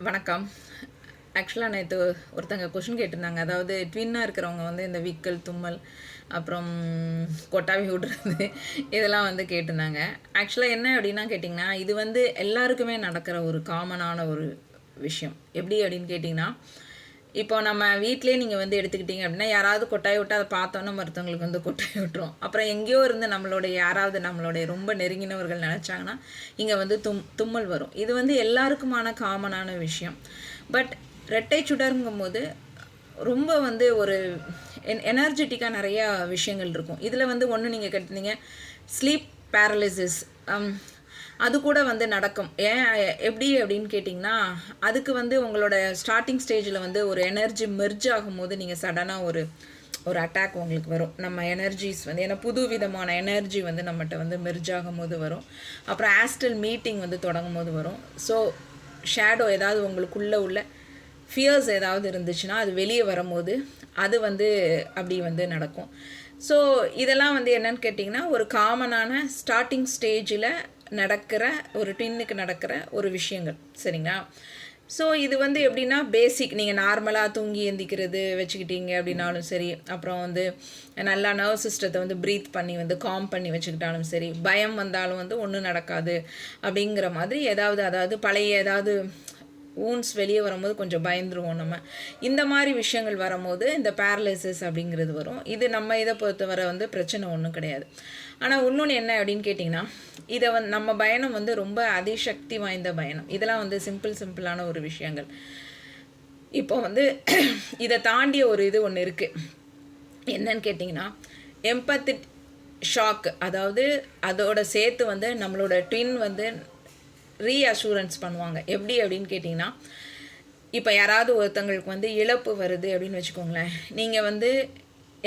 வணக்கம். ஆக்சுவலாக நேற்று ஒருத்தங்க கொஷின் கேட்டிருந்தாங்க. அதாவது ட்வின்னாக இருக்கிறவங்க வந்து இந்த விக்கல், தும்மல், அப்புறம் கொட்டாவி விடுறது இதெல்லாம் வந்து கேட்டிருந்தாங்க. ஆக்சுவலாக என்ன அப்படின்னா கேட்டிங்கன்னா, இது வந்து எல்லாருக்குமே நடக்கிற ஒரு காமனான ஒரு விஷயம். எப்படி அப்படின்னு கேட்டிங்கன்னா, இப்போ நம்ம வீட்டிலே நீங்கள் வந்து எடுத்துக்கிட்டிங்க அப்படின்னா, யாராவது கொட்டாய் விட்டு அதை பார்த்தோன்னே மற்றவங்களுக்கு வந்து கொட்டாய் விட்டுரும். அப்புறம் எங்கேயோ இருந்து நம்மளுடைய ரொம்ப நெருங்கினவர்கள் நினச்சாங்கன்னா, இங்கே வந்து தும்மல் வரும். இது வந்து எல்லாருக்குமான காமனான விஷயம். பட் ரெட்டை சுடருங்கும்போது ரொம்ப வந்து ஒரு எனர்ஜெட்டிக்காக நிறையா விஷயங்கள் இருக்கும். இதில் வந்து ஒன்று நீங்கள் கேட்டிருந்தீங்க, ஸ்லீப் பேரலிசிஸ். அது கூட வந்து நடக்கும். எப்படி அப்படின்னு கேட்டிங்கன்னா, அதுக்கு வந்து உங்களோட ஸ்டார்டிங் ஸ்டேஜில் வந்து ஒரு எனர்ஜி மெர்ஜ் ஆகும்போது நீங்கள் சடனாக ஒரு அட்டாக் உங்களுக்கு வரும். நம்ம எனர்ஜிஸ் வந்து ஏன்னா புது விதமான எனர்ஜி வந்து நம்மகிட்ட வந்து மெர்ஜ் ஆகும்போது வரும். அப்புறம் ஆஸ்ட்ரல் மீட்டிங் வந்து தொடங்கும் போது வரும். ஸோ ஷேடோ ஏதாவது உங்களுக்குள்ளே உள்ள ஃபியர்ஸ் ஏதாவது இருந்துச்சுன்னா அது வெளியே வரும்போது அது வந்து அப்படி வந்து நடக்கும். ஸோ இதெல்லாம் வந்து என்னன்னு கேட்டிங்கன்னா, ஒரு காமனான ஸ்டார்டிங் ஸ்டேஜில் நடக்கிற ஒரு ட்வின்னுக்கு நடக்கிற ஒரு விஷயங்கள், சரிங்களா? ஸோ இது வந்து எப்படின்னா பேசிக், நீங்கள் நார்மலாக தூங்கி எந்திக்கிறது வச்சுக்கிட்டீங்க அப்படின்னாலும் சரி, அப்புறம் வந்து நல்லா நர்வ் சிஸ்டத்தை வந்து ப்ரீத் பண்ணி வந்து காம் பண்ணி வச்சுக்கிட்டாலும் சரி, பயம் வந்தாலும் வந்து ஒன்றும் நடக்காது அப்படிங்கிற மாதிரி அதாவது பழைய ஏதாவது ஊன்ஸ் வெளியே வரும்போது கொஞ்சம் பயந்துருவோம் நம்ம. இந்த மாதிரி விஷயங்கள் வரும்போது இந்த பேரலைசிஸ் அப்படிங்கிறது வரும். இது நம்ம இதை பொறுத்தவரை வந்து பிரச்சனை ஒன்றும் கிடையாது. ஆனால் இன்னொன்று என்ன அப்படின்னு கேட்டிங்கன்னா, இதை வந்து நம்ம பயணம் வந்து ரொம்ப அதிசக்தி வாய்ந்த பயணம். இதெல்லாம் வந்து சிம்பிளான ஒரு விஷயங்கள். இப்போ வந்து இதை தாண்டிய ஒரு இது ஒன்று இருக்குது. என்னன்னு கேட்டிங்கன்னா, எம்பத்திக் ஷாக். அதாவது அதோட சேர்த்து வந்து நம்மளோட ட்வின் வந்து ரீஅஷூரன்ஸ் பண்ணுவாங்க. எப்படி அப்படின்னு கேட்டிங்கன்னா, இப்போ யாராவது ஒருத்தங்களுக்கு வந்து இழப்பு வருது அப்படின்னு வச்சுக்கோங்களேன், நீங்கள் வந்து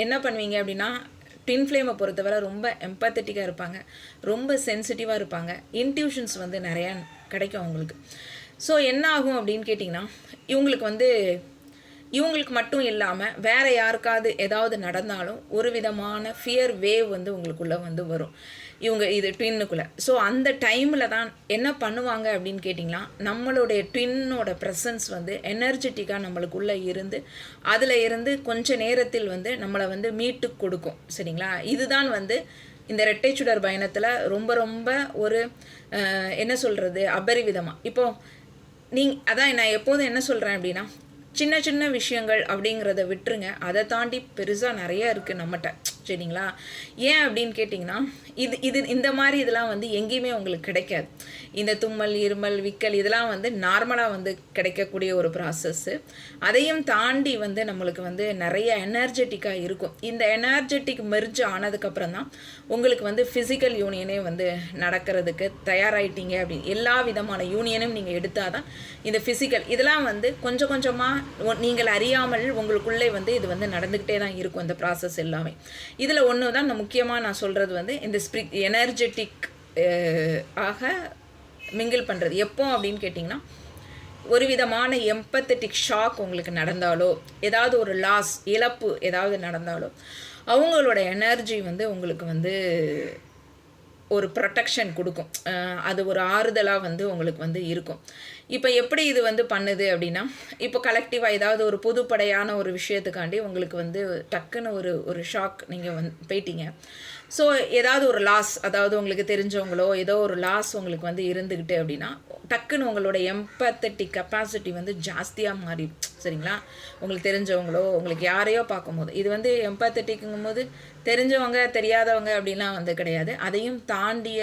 என்ன பண்ணுவீங்க அப்படின்னா, ட்வின் ஃப்ளேமை பொறுத்தவரை ரொம்ப எம்பத்தட்டிக்காக இருப்பாங்க, ரொம்ப சென்சிட்டிவாக இருப்பாங்க, இன்ட்யூஷன்ஸ் வந்து நிறையா கிடைக்கும் அவங்களுக்கு. ஸோ என்ன ஆகும் அப்படின்னு கேட்டிங்கன்னா, இவங்களுக்கு மட்டும் இல்லாமல் வேறு யாருக்காவது ஏதாவது நடந்தாலும் ஒரு விதமான ஃபியர் வேவ் வந்து உங்களுக்குள்ளே வந்து வரும், இது ட்வின்னுக்குள்ளே. ஸோ அந்த டைமில் தான் என்ன பண்ணுவாங்க அப்படின்னு கேட்டிங்கன்னா, நம்மளுடைய ட்வின்னோட ப்ரெசன்ஸ் வந்து எனர்ஜெட்டிக்காக நம்மளுக்குள்ளே இருந்து அதில் இருந்து கொஞ்ச நேரத்தில் வந்து நம்மளை வந்து மீட்டு கொடுக்கும், சரிங்களா? இதுதான் வந்து இந்த ரெட்டை சுடர் பயணத்தில் ரொம்ப ரொம்ப ஒரு என்ன சொல்கிறது, அபரிவிதமாக. இப்போது அதான் நான் எப்போதும் என்ன சொல்கிறேன் அப்படின்னா, சின்ன சின்ன விஷயங்கள் அப்படிங்கிறத விட்டுருங்க, அதை தாண்டி பெருசாக நிறையா இருக்குது நம்மகிட்ட, சரிங்களா? ஏன் அப்படின்னு கேட்டிங்கன்னா, இந்த மாதிரி இதெல்லாம் வந்து எங்கேயுமே உங்களுக்கு கிடைக்காது. இந்த தும்மல், இருமல், விக்கல் இதெல்லாம் வந்து நார்மலாக வந்து கிடைக்கக்கூடிய ஒரு ப்ராசஸ்ஸு. அதையும் தாண்டி வந்து நம்மளுக்கு வந்து நிறைய எனர்ஜெட்டிக்காக இருக்கும். இந்த எனர்ஜெட்டிக் மெர்ஜ் ஆனதுக்கப்புறம் தான் உங்களுக்கு வந்து ஃபிசிக்கல் யூனியனே வந்து நடக்கிறதுக்கு தயாராகிட்டீங்க. அப்படின்னு எல்லா விதமான யூனியனும் நீங்கள் எடுத்தால் தான் இந்த ஃபிசிக்கல் இதெல்லாம் வந்து கொஞ்சம் கொஞ்சமாக நீங்கள் அறியாமல் உங்களுக்குள்ளே வந்து இது வந்து நடந்துக்கிட்டே தான் இருக்கும், இந்த ப்ராசஸ் எல்லாமே. இதில் ஒன்று தான் முக்கியமாக நான் சொல்கிறது வந்து இந்த எனர்ஜெட்டிக் ஆக மிங்கிள் பண்ணுறது. எப்போ அப்படின்னு கேட்டிங்கன்னா, ஒரு விதமான எம்பத்தட்டிக் ஷாக் உங்களுக்கு நடந்தாலோ, ஏதாவது ஒரு லாஸ், இழப்பு ஏதாவது நடந்தாலோ, அவங்களோட எனர்ஜி வந்து உங்களுக்கு வந்து ஒரு ப்ரொடெக்ஷன் கொடுக்கும். அது ஒரு ஆறுதலாக வந்து உங்களுக்கு வந்து இருக்கும். இப்போ எப்படி இது வந்து பண்ணுது அப்படின்னா, இப்போ கலெக்டிவாக ஏதாவது ஒரு புதுப்படையான ஒரு விஷயத்துக்காண்டி உங்களுக்கு வந்து டக்குன்னு ஒரு ஷாக் நீங்கள் போயிட்டீங்க. ஸோ ஏதாவது ஒரு லாஸ், அதாவது உங்களுக்கு தெரிஞ்சவங்களோ ஏதோ ஒரு லாஸ் உங்களுக்கு வந்து இருந்துக்கிட்டு அப்படின்னா, டக்குன்னு உங்களோட எம்பத்தட்டிக் கெப்பாசிட்டி வந்து ஜாஸ்தியாக மாறிடும், சரிங்களா? உங்களுக்கு தெரிஞ்சவங்களோ உங்களுக்கு யாரையோ பார்க்கும்போது, இது வந்து எம்பத்தட்டிக்குங்கும் போது தெரிஞ்சவங்க தெரியாதவங்க அப்படின்லாம் வந்து கிடையாது, அதையும் தாண்டிய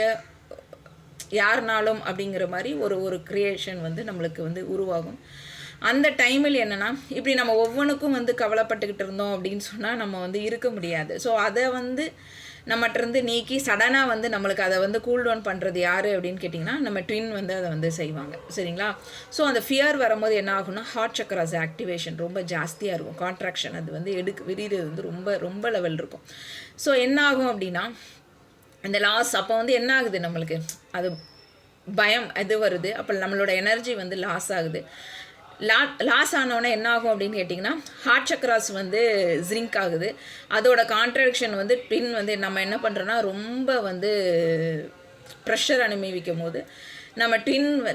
யாருனாலும் அப்படிங்கிற மாதிரி ஒரு க்ரியேஷன் வந்து நம்மளுக்கு வந்து உருவாகும். அந்த டைமில் என்னென்னா, இப்படி நம்ம ஒவ்வொன்றுக்கும் வந்து கவலைப்பட்டுக்கிட்டு இருந்தோம் அப்படின்னு சொன்னால் நம்ம வந்து இருக்க முடியாது. ஸோ அதை வந்து நம்மகிட்டருந்து நீக்கி சடனாக வந்து நம்மளுக்கு அதை வந்து கூல் டவுன் பண்ணுறது யார் அப்படின்னு கேட்டிங்கன்னா, நம்ம ட்வின் வந்து அதை வந்து செய்வாங்க, சரிங்களா? ஸோ அந்த ஃபியர் வரும்போது என்ன ஆகும்னா, ஹார்ட் சக்கராஸ் ஆக்டிவேஷன் ரொம்ப ஜாஸ்தியாக இருக்கும், கான்ட்ராக்ஷன் அது வந்து விரிகிறது வந்து ரொம்ப ரொம்ப லெவல் இருக்கும். ஸோ என்ன ஆகும் அப்படின்னா, அந்த லாஸ் அப்போ வந்து என்ன ஆகுது, நம்மளுக்கு அது பயம் அது வருது. அப்போ நம்மளோட எனர்ஜி வந்து லாஸ் ஆகுது. லாஸ் ஆனோடனே என்ன ஆகும் அப்படின்னு கேட்டிங்கன்னா, ஹார்ட் சக்கராஸ் வந்து ஜிங்க் ஆகுது. அதோட கான்ட்ராக்ஷன் வந்து ட்வின் வந்து நம்ம என்ன பண்ணுறோன்னா, ரொம்ப வந்து ப்ரெஷர் அனுபவிக்கும் போது நம்ம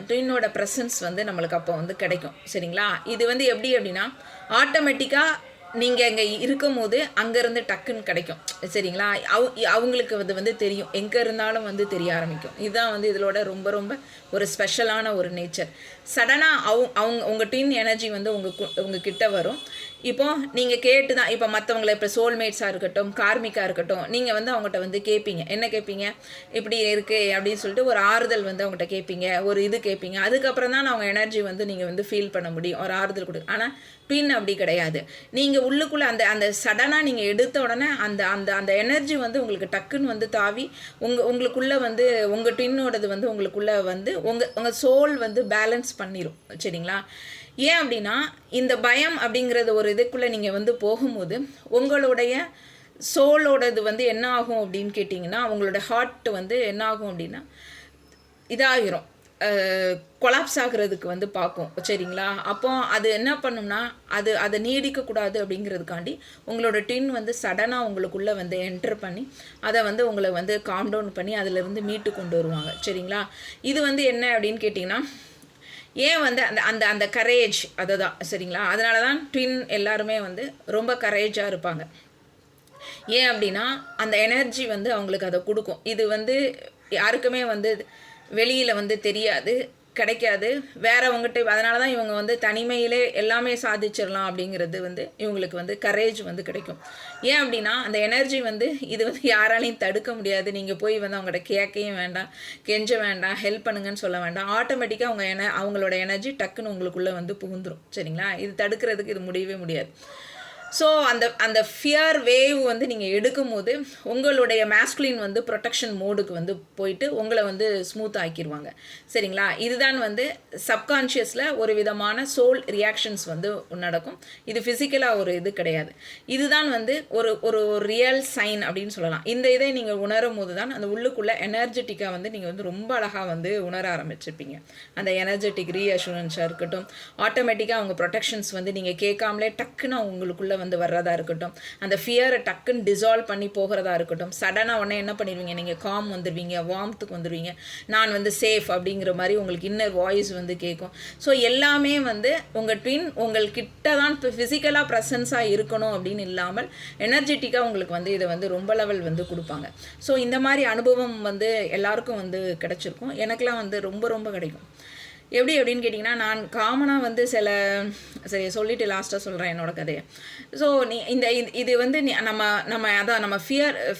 ட்வின்னோட ப்ரெசன்ஸ் வந்து நம்மளுக்கு அப்போ வந்து கிடைக்கும். சரிங்களா? இது வந்து எப்படி அப்படின்னா ஆட்டோமேட்டிக்காக நீங்கள் அங்கே இருக்கும்போது அங்கேருந்து டக்குன்னு கிடைக்கும். சரிங்களா? அவங்களுக்கு வந்து தெரியும், எங்கே இருந்தாலும் வந்து தெரிய ஆரம்பிக்கும். இதுதான் வந்து இதோட ரொம்ப ரொம்ப ஒரு ஸ்பெஷலான ஒரு நேச்சர். சடனாக உங்கள் ட்வின் எனர்ஜி வந்து உங்கள் கிட்ட வரும். இப்போ நீங்கள் கேட்டு தான், இப்போ மற்றவங்களை இப்போ சோல்மேட்ஸாக இருக்கட்டும், கார்மிக்காக இருக்கட்டும், நீங்கள் வந்து அவங்ககிட்ட வந்து கேட்பீங்க. என்ன கேட்பீங்க? இப்படி இருக்குது அப்படின்னு சொல்லிட்டு ஒரு ஆறுதல் வந்து அவங்ககிட்ட கேட்பீங்க, ஒரு இது கேட்பீங்க. அதுக்கப்புறம் தான் அவங்க எனர்ஜி வந்து நீங்கள் வந்து ஃபீல் பண்ண முடியும், ஒரு ஆறுதல் கொடு. ஆனால் ட்வின் அப்படி கிடையாது. நீங்கள் உள்ளுக்குள்ளே அந்த சடனாக நீங்கள் எடுத்த உடனே அந்த அந்த அந்த எனர்ஜி வந்து உங்களுக்கு டக்குன்னு வந்து தாவி உங்களுக்குள்ளே வந்து உங்கள் ட்வின்னோடது வந்து உங்களுக்குள்ளே வந்து உங்கள் சோல் வந்து பேலன்ஸ் பண்ணிடும். சரிங்களா? ஏன் அப்படின்னா இந்த பயம் அப்படிங்கிறது ஒரு இதுக்குள்ளே நீங்கள் வந்து போகும்போது உங்களுடைய சோலோடது வந்து என்ன ஆகும் அப்படின்னு கேட்டிங்கன்னா, உங்களோட ஹார்ட் வந்து என்ன ஆகும் அப்படின்னா இதாகிரும், கொலாப்ஸ் ஆகிறதுக்கு வந்து பார்க்கும். சரிங்களா? அப்போ அது என்ன பண்ணும்னா அதை நீடிக்கக்கூடாது அப்படிங்கிறதுக்காண்டி உங்களோட ட்வின் வந்து சடனாக உங்களுக்குள்ளே வந்து என்டர் பண்ணி அதை வந்து உங்களை வந்து காம் டவுன் பண்ணி அதிலிருந்து மீட்டு கொண்டு வருவாங்க. சரிங்களா? இது வந்து என்ன அப்படின்னு கேட்டிங்கன்னா, ஏன் வந்து அந்த அந்த அந்த கரேஜ் அதை தான். சரிங்களா? அதனால தான் ட்வின் எல்லாருமே வந்து ரொம்ப கரேஜாக இருப்பாங்க. ஏன் அப்படின்னா அந்த எனர்ஜி வந்து அவங்களுக்கு அதை கொடுக்கும். இது வந்து யாருக்குமே வந்து வெளியில் வந்து தெரியாது, கிடைக்காது வேறவங்ககிட்ட. அதனால தான் இவங்க வந்து தனிமையிலே எல்லாமே சாதிச்சிடலாம் அப்படிங்கிறது வந்து இவங்களுக்கு வந்து கரேஜ் வந்து கிடைக்கும். ஏன் அப்படின்னா அந்த எனர்ஜி வந்து இது வந்து யாராலையும் தடுக்க முடியாது. நீங்கள் போய் வந்து அவங்கள்ட்ட கேட்கவும் வேண்டாம், கெஞ்ச வேண்டாம், ஹெல்ப் பண்ணுங்கன்னு சொல்ல வேண்டாம். ஆட்டோமேட்டிக்காக அவங்களோட எனர்ஜி டக்குன்னு உங்களுக்குள்ளே வந்து புகுந்துடும். சரிங்களா? இது தடுக்கிறதுக்கு இது முடியவே முடியாது. ஸோ அந்த ஃபியர் வேவ் வந்து நீங்கள் எடுக்கும்போது உங்களுடைய மேஸ்குலின் வந்து ப்ரொடெக்ஷன் மோடுக்கு வந்து போயிட்டு உங்களை வந்து ஸ்மூத் ஆக்கிடுவாங்க. சரிங்களா? இதுதான் வந்து சப்கான்ஷியஸில் ஒரு விதமான சோல் ரியாக்ஷன்ஸ் வந்து நடக்கும். இது ஃபிசிக்கலாக ஒரு இது கிடையாது. இதுதான் வந்து ஒரு ஒரு ரியல் சைன் அப்படின்னு சொல்லலாம். இந்த இதை நீங்கள் உணரும் போது தான் அந்த உள்ளுக்குள்ளே எனர்ஜெட்டிக்காக வந்து நீங்கள் வந்து ரொம்ப அழகாக வந்து உணர ஆரம்பிச்சிருப்பீங்க. அந்த எனர்ஜெட்டிக் ரீஅஷூரன்ஸாக இருக்கட்டும், ஆட்டோமேட்டிக்காக அவங்க ப்ரொடெக்ஷன்ஸ் வந்து நீங்கள் கேட்காமலே டக்குன்னு உங்களுக்குள்ளே வந்து வர்றதா இருக்கட்டும், அந்த ஃபியரை டக்குன்னு டிசால்வ் பண்ணி போகிறதா இருக்கட்டும். சடனாக உடனே என்ன பண்ணிடுவீங்க, நீங்கள் காம் வந்துடுவீங்க, வார்ம்த்துக்கு வந்துடுவீங்க. நான் வந்து சேஃப் அப்படிங்கிற மாதிரி உங்களுக்கு இன்னர் வாய்ஸ் வந்து கேட்கும். ஸோ எல்லாமே வந்து உங்கள் ட்வின் உங்கள்கிட்ட தான் இப்போ ஃபிசிக்கலாக ப்ரெசன்ஸாக இருக்கணும் அப்படின்னு இல்லாமல் எனர்ஜெட்டிக்காக உங்களுக்கு வந்து இதை வந்து ரொம்ப லெவல் வந்து கொடுப்பாங்க. ஸோ இந்த மாதிரி அனுபவம் வந்து எல்லாருக்கும் வந்து கிடச்சிருக்கும். எனக்கெலாம் வந்து ரொம்ப ரொம்ப கிடைக்கும். எப்படி அப்படின்னு கேட்டிங்கன்னா, நான் காமனாக வந்து சரி சொல்லிவிட்டு லாஸ்ட்டாக சொல்கிறேன் என்னோட கதையை. ஸோ இது வந்து நம்ம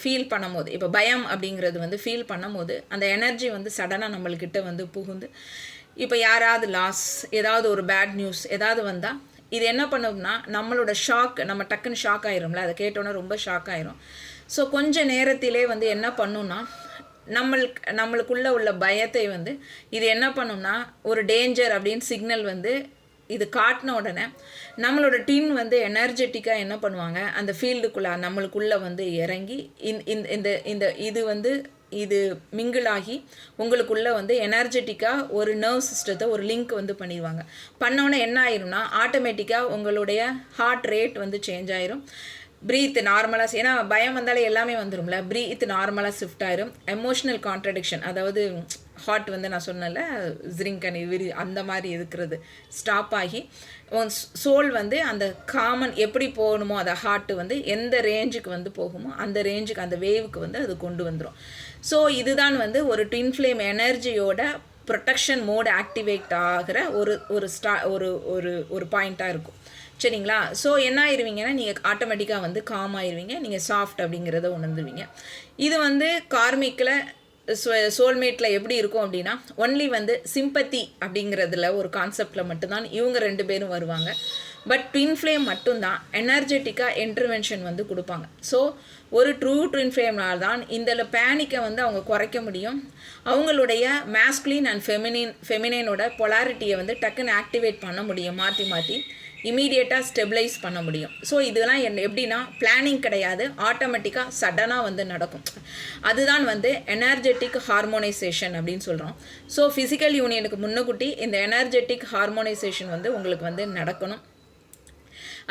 ஃபீல் பண்ணும்போது, இப்போ பயம் அப்படிங்கிறது வந்து ஃபீல் பண்ணும்போது அந்த எனர்ஜி வந்து சடனாக நம்மள்கிட்ட வந்து புகுந்து, இப்போ யாராவது லாஸ், ஏதாவது ஒரு பேட் நியூஸ் ஏதாவது வந்தால் இது என்ன பண்ணோம்னா நம்மளோட ஷாக், நம்ம டக்குன்னு ஷாக் ஆயிரும்ல, அதை கேட்டோன்னா ரொம்ப ஷாக் ஆயிரும். ஸோ கொஞ்சம் நேரத்திலே வந்து என்ன பண்ணுன்னா நம்மளுக்குள்ளே உள்ள பயத்தை வந்து இது என்ன பண்ணும்னா ஒரு டேஞ்சர் அப்படின்னு சிக்னல் வந்து இது காட்டின உடனே நம்மளோட ட்வின் வந்து எனர்ஜெட்டிக்காக என்ன பண்ணுவாங்க, அந்த ஃபீல்டுக்குள்ளே நம்மளுக்குள்ளே வந்து இறங்கி இது வந்து இது மிங்கிளாகி உங்களுக்குள்ளே வந்து எனர்ஜெட்டிக்காக ஒரு நர்வ் சிஸ்டத்தை ஒரு லிங்க் வந்து பண்ணிடுவாங்க. பண்ணோன்னே என்ன ஆயிரும்னா ஆட்டோமேட்டிக்காக உங்களுடைய ஹார்ட் ரேட் வந்து சேஞ்ச் ஆயிரும். ப்ரீத் நார்மலாக, ஏன்னா பயம் வந்தாலே எல்லாமே வந்துடும்ல, ப்ரீத் நார்மலாக ஷிஃப்ட் ஆயிரும். எமோஷ்னல் கான்ட்ரடிக்ஷன், அதாவது ஹார்ட் வந்து நான் சொன்னல ஜிரிங்கன் விரி அந்த மாதிரி இருக்கிறது ஸ்டாப் ஆகி சோல் வந்து அந்த காமன் எப்படி போகணுமோ அந்த ஹார்ட் வந்து எந்த ரேஞ்சுக்கு வந்து போகுமோ அந்த ரேஞ்சுக்கு, அந்த வேவுக்கு வந்து அது கொண்டு வந்துடும். ஸோ இதுதான் வந்து ஒரு ட்வின் ஃப்ளேம் எனர்ஜியோட ப்ரொடெக்ஷன் மோட் ஆக்டிவேட் ஆகிற ஒரு பாயிண்ட்டாக இருக்கும். சரிங்களா? ஸோ என்ன ஆயிடுவீங்கன்னா நீங்கள் ஆட்டோமேட்டிக்காக வந்து காம் ஆயிடுவீங்க, நீங்கள் சாஃப்ட் அப்படிங்கிறத உணர்ந்துவீங்க. இது வந்து கார்மிக்கில் சோல்மேட்டில் எப்படி இருக்கும் அப்படின்னா ஒன்லி வந்து சிம்பத்தி அப்படிங்கிறதுல ஒரு கான்செப்டில் மட்டும்தான் இவங்க 2 பேரும் வருவாங்க. பட் ட்வின் ஃப்ளேம் மட்டும்தான் எனர்ஜெட்டிக்காக இன்டர்வென்ஷன் வந்து கொடுப்பாங்க. ஸோ ஒரு ட்ரூ ட்வின் ஃப்ளேம்னால் தான் இந்த பேனிக்கை வந்து அவங்க குறைக்க முடியும். அவங்களுடைய மேஸ்குலின் அண்ட் ஃபெமினைனோட பொலாரிட்டியை வந்து டக்குன்னு ஆக்டிவேட் பண்ண முடியும், மாற்றி இமீடியட்டாக ஸ்டெபிளைஸ் பண்ண முடியும். ஸோ இதெல்லாம் எப்படின்னா பிளானிங் கிடையாது, ஆட்டோமேட்டிக்காக சடனாக வந்து நடக்கும். அதுதான் வந்து எனர்ஜெட்டிக் ஹார்மோனைசேஷன் அப்படின்னு சொல்கிறோம். ஸோ ஃபிசிக்கல் யூனியனுக்கு முன்னுக்கூட்டி இந்த எனர்ஜெட்டிக் ஹார்மோனைசேஷன் வந்து உங்களுக்கு வந்து நடக்கணும்.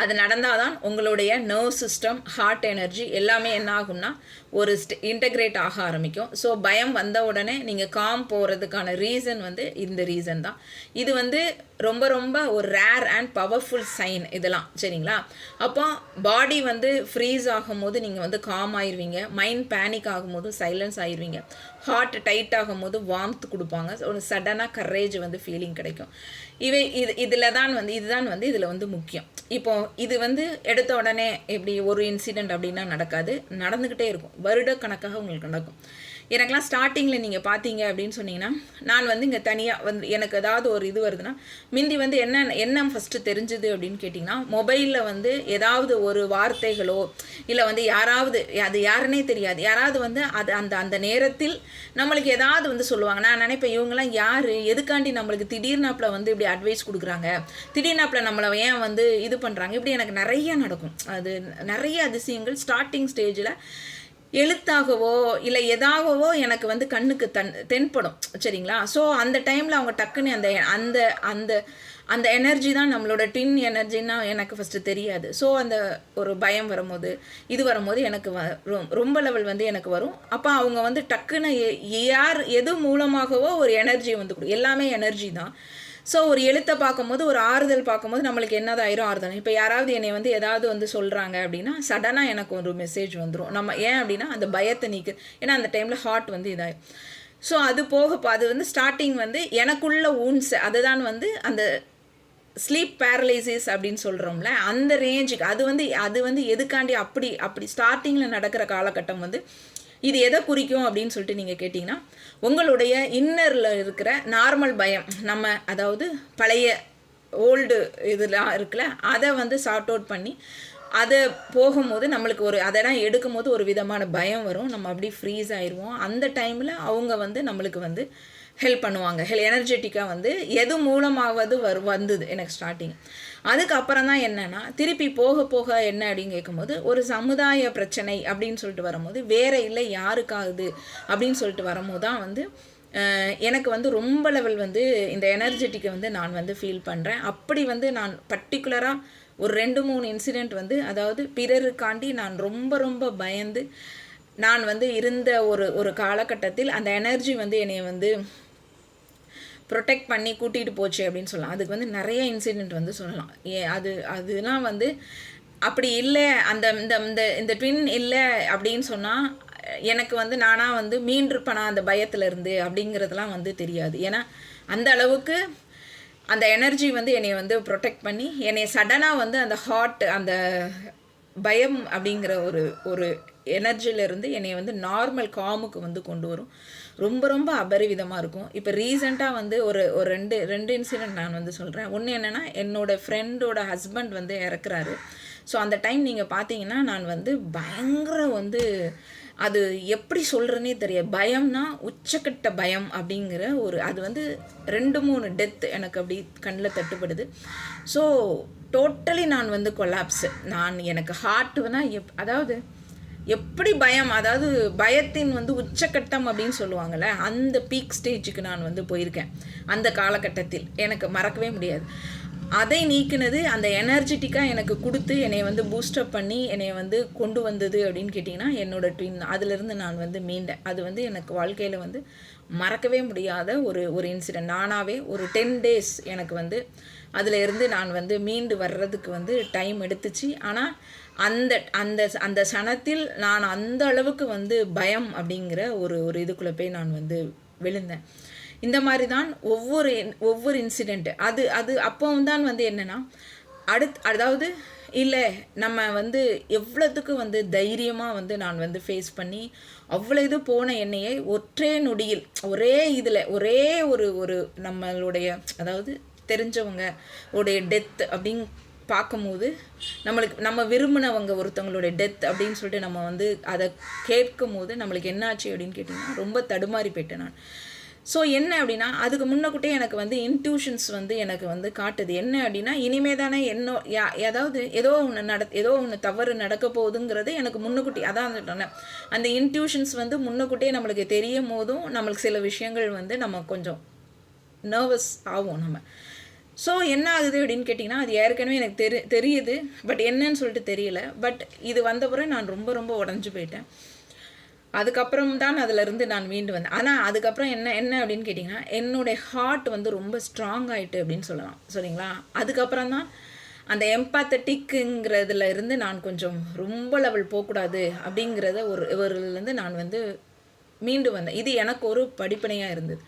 அது நடந்தால் தான் உங்களுடைய நர்வ் சிஸ்டம், ஹார்ட் எனர்ஜி எல்லாமே என்ன ஆகும்னா ஒரு இன்டகிரேட் ஆக ஆரம்பிக்கும். ஸோ பயம் வந்த உடனே நீங்கள் காம் போகிறதுக்கான ரீசன் வந்து இந்த ரீசன் தான். இது வந்து ரொம்ப ரொம்ப ஒரு ரேர் அண்ட் பவர்ஃபுல் சைன் இதெல்லாம், சரிங்களா? அப்போ பாடி வந்து ஃப்ரீஸ் ஆகும்போது நீங்கள் வந்து காம் ஆயிடுவீங்க, மைண்ட் பேனிக் ஆகும்போது சைலன்ஸ் ஆயிடுவீங்க, ஹார்ட் டைட் ஆகும்போது வார்ம்த் கொடுப்பாங்க, ஒரு சடனாக கரேஜ் வந்து ஃபீலிங் கிடைக்கும். இதுதான் வந்து இதுதான் வந்து இதில் வந்து முக்கியம். இப்போது இது வந்து எடுத்த உடனே எப்படி ஒரு இன்சிடெண்ட் அப்படின்னா நடக்காது, நடந்துக்கிட்டே இருக்கும், வருடக்கணக்காக உங்களுக்கு நடக்கும். எனக்கெலாம் ஸ்டார்டிங்கில் நீங்கள் பார்த்தீங்க அப்படின்னு சொன்னீங்கன்னா, நான் வந்து இங்கே தனியாக வந்து எனக்கு ஏதாவது ஒரு இது வருதுன்னா, முந்தி வந்து என்ன ஃபஸ்ட்டு தெரிஞ்சுது அப்படின்னு கேட்டிங்கன்னா, மொபைலில் வந்து ஏதாவது ஒரு வார்த்தைகளோ இல்லை வந்து யாராவது, அது யாருன்னே தெரியாது, யாராவது வந்து அது அந்த அந்த நேரத்தில் நம்மளுக்கு ஏதாவது வந்து சொல்லுவாங்க. நான் நினைப்பேன், இவங்கெல்லாம் யார், எதுக்காண்டி நம்மளுக்கு திடீர்னாப்பில் வந்து இப்படி அட்வைஸ் கொடுக்குறாங்க, திடீர்னாப்பில் நம்மளை ஏன் வந்து இது பண்ணுறாங்க, இப்படி எனக்கு நிறைய நடக்கும். அது நிறைய அதிசயங்கள் ஸ்டார்டிங் ஸ்டேஜில் எழுத்தாகவோ இல்லை எதாகவோ எனக்கு வந்து கண்ணுக்கு தென்படும், சரிங்களா? ஸோ அந்த டைமில் அவங்க டக்குன்னு அந்த அந்த அந்த அந்த எனர்ஜி தான் நம்மளோட டின் எனர்ஜின்னா எனக்கு ஃபஸ்ட்டு தெரியாது. ஸோ அந்த ஒரு பயம் வரும்போது இது வரும்போது எனக்கு ரொம்ப லெவல் வந்து எனக்கு வரும். அப்போ அவங்க வந்து டக்குன்னு யார் எது மூலமாகவோ ஒரு எனர்ஜி வந்து எல்லாமே எனர்ஜி தான். ஸோ ஒரு எழுத்தை பார்க்கும்போது, ஒரு ஆறுதல் பார்க்கும்போது நம்மளுக்கு என்னதாயிரும் ஆறுதல். இப்போ யாராவது என்னை வந்து ஏதாவது வந்து சொல்கிறாங்க அப்படின்னா சடனாக எனக்கு ஒரு மெசேஜ் வந்துடும். நம்ம ஏன் அப்படின்னா அந்த பயத்தை ஏன்னா அந்த டைமில் ஹார்ட் வந்து இதாகும். ஸோ அது அது வந்து ஸ்டார்டிங் வந்து எனக்குள்ள ஊன்ஸ் அதுதான் வந்து அந்த ஸ்லீப் பேரலைசிஸ் அப்படின்னு சொல்கிறோம்ல, அந்த ரேஞ்சுக்கு அது வந்து எதுக்காண்டி அப்படி ஸ்டார்டிங்கில் நடக்கிற காலகட்டம் வந்து இது எதை குறிக்கும் அப்படின்னு சொல்லிட்டு நீங்கள் கேட்டிங்கன்னா, உங்களுடைய இன்னரில் இருக்கிற நார்மல் பயம், நம்ம அதாவது பழைய ஓல்டு இதெல்லாம் இருக்குல்ல, அதை வந்து சார்ட் அவுட் பண்ணி அதை போகும்போது நம்மளுக்கு அதெல்லாம் எடுக்கும்போது ஒரு விதமான பயம் வரும், நம்ம அப்படி ஃப்ரீஸ் ஆயிடுவோம். அந்த டைமில் அவங்க வந்து நம்மளுக்கு வந்து ஹெல்ப் பண்ணுவாங்க, எனர்ஜெட்டிக்காக வந்து எது மூலமாவது வந்தது எனக்கு ஸ்டார்டிங். அதுக்கப்புறம் தான் என்னென்னா திருப்பி போக போக என்ன அப்படின்னு கேட்கும்போது ஒரு சமுதாய பிரச்சனை அப்படின்னு சொல்லிட்டு வரும்போது வேறு இல்லை யாருக்காகுது அப்படின்னு சொல்லிட்டு வரும்போது தான் வந்து எனக்கு வந்து ரொம்ப லெவல் வந்து இந்த எனர்ஜெட்டிக்கை வந்து நான் வந்து ஃபீல் பண்ணுறேன். அப்படி வந்து நான் பர்டிகுலராக ஒரு 2-3 இன்சிடெண்ட் வந்து அதாவது பிறருக்காண்டி நான் ரொம்ப ரொம்ப பயந்து நான் வந்து இருந்த ஒரு காலகட்டத்தில் அந்த எனர்ஜி வந்து என்னை வந்து ப்ரொடெக்ட் பண்ணி கூட்டிகிட்டு போச்சு அப்படின்னு சொல்லலாம். அதுக்கு வந்து நிறைய இன்சிடெண்ட் வந்து சொல்லலாம். அதுலாம் வந்து அப்படி இல்லை, அந்த இந்த இந்த இந்த ட்வின் இல்லை அப்படின்னு சொன்னால் எனக்கு வந்து நானாக வந்து மீண்டிருப்பேனா அந்த பயத்திலேருந்து அப்படிங்கிறதுலாம் வந்து தெரியாது. ஏன்னா அந்த அளவுக்கு அந்த எனர்ஜி வந்து என்னை வந்து ப்ரொடெக்ட் பண்ணி என்னை சடனாக வந்து அந்த ஹார்ட் அந்த பயம் அப்படிங்கிற ஒரு எனர்ஜியிலேருந்து என்னை வந்து நார்மல் காமுக்கு வந்து கொண்டு வரும். ரொம்ப ரொம்ப அபரிவிதமாக இருக்கும். இப்போ ரீசெண்டாக வந்து ஒரு ரெண்டு இன்சிடெண்ட் நான் வந்து சொல்கிறேன். ஒன்று என்னென்னா, என்னோடய ஃப்ரெண்டோட ஹஸ்பண்ட் வந்து இறக்குறாரு. ஸோ அந்த டைம் நீங்கள் பார்த்தீங்கன்னா நான் வந்து பயங்கர வந்து அது எப்படி சொல்கிறேன்னே தெரியாது, பயம்னா உச்சக்கட்ட பயம் அப்படிங்கிற அது வந்து 2-3 டெத் எனக்கு அப்படி கண்ணில் தட்டுப்படுது. ஸோ டோட்டலி நான் வந்து கொலாப்ஸு. எனக்கு ஹார்ட்டுனா அதாவது எப்படி பயம், அதாவது பயத்தின் வந்து உச்சக்கட்டம் அப்படின்னு சொல்லுவாங்கள்ல, அந்த பீக் ஸ்டேஜுக்கு நான் வந்து போயிருக்கேன் அந்த காலகட்டத்தில். எனக்கு மறக்கவே முடியாது. அதை நீக்கினது அந்த எனர்ஜெட்டிக்காக எனக்கு கொடுத்து என்னை வந்து பூஸ்டப் பண்ணி என்னை வந்து கொண்டு வந்தது அப்படின்னு கேட்டிங்கன்னா என்னோடய ட்வின். அதிலிருந்து நான் வந்து மீண்டேன். அது வந்து எனக்கு வாழ்க்கையில் வந்து மறக்கவே முடியாத ஒரு இன்சிடெண்ட். நானாகவே ஒரு 10 days எனக்கு வந்து அதில் இருந்து நான் வந்து மீண்டு வர்றதுக்கு வந்து டைம் எடுத்துச்சு. ஆனால் அந்த அந்த அந்த சனத்தில் நான் அந்த அளவுக்கு வந்து பயம் அப்படிங்கிற ஒரு இதுக்குள்ளே போய் நான் வந்து விழுந்தேன். இந்த மாதிரி தான் ஒவ்வொரு இன்சிடெண்ட்டு அது அப்போவும் தான் வந்து என்னென்னா அதாவது இல்லை நம்ம வந்து எவ்வளோத்துக்கு வந்து தைரியமாக வந்து நான் வந்து ஃபேஸ் பண்ணி அவ்வளோ இது போன என்னையை ஒற்றை நொடியில் ஒரே ஒரு நம்மளுடைய அதாவது தெரிஞ்சவங்க உடைய டெத் அப்படின்னு பார்க்கும்போது நம்ம விரும்பினவங்க ஒருத்தவங்களுடைய டெத் அப்படின்னு சொல்லிட்டு நம்ம வந்து அதை கேட்கும் போது நம்மளுக்கு என்னாச்சு அப்படின்னு கேட்டிங்கன்னா ரொம்ப தடுமாறி போயிட்டேன் நான். ஸோ என்ன அப்படின்னா அதுக்கு முன்னக்கூட்டே எனக்கு வந்து இன்ட்யூஷன்ஸ் வந்து எனக்கு வந்து காட்டுது. என்ன அப்படின்னா இனிமே தானே ஏதாவது ஏதோ ஒன்று தவறு நடக்க போகுதுங்கிறது எனக்கு முன்னக்கூட்டி அதான் சொன்னேன். அந்த இன்ட்யூஷன்ஸ் வந்து முன்னக்கூட்டே நம்மளுக்கு தெரியும் போதும் நம்மளுக்கு சில விஷயங்கள் வந்து நம்ம கொஞ்சம் நர்வஸ் ஆகும். நம்ம ஸோ என்ன ஆகுது அப்படின்னு கேட்டிங்கன்னா, அது ஏற்கனவே எனக்கு தெரியுது. பட் என்னன்னு சொல்லிட்டு தெரியல. பட் இது வந்த பிறகு நான் ரொம்ப ரொம்ப உடஞ்சு போயிட்டேன். அதுக்கப்புறம் தான் அதிலருந்து நான் மீண்டு வந்தேன். ஆனால் அதுக்கப்புறம் என்ன அப்படின்னு கேட்டிங்கன்னா, என்னுடைய ஹார்ட் வந்து ரொம்ப ஸ்ட்ராங் ஆகிட்டு அப்படின்னு சொல்லலாம். சரிங்களா? அதுக்கப்புறம் தான் அந்த எம்பாத்தட்டிக்குங்கிறதுல இருந்து நான் கொஞ்சம் ரொம்ப லெவல் போகக்கூடாது அப்படிங்கிறத ஒருலேருந்து நான் வந்து மீண்டு வந்தேன். இது எனக்கு ஒரு படிப்பினையாக இருந்தது.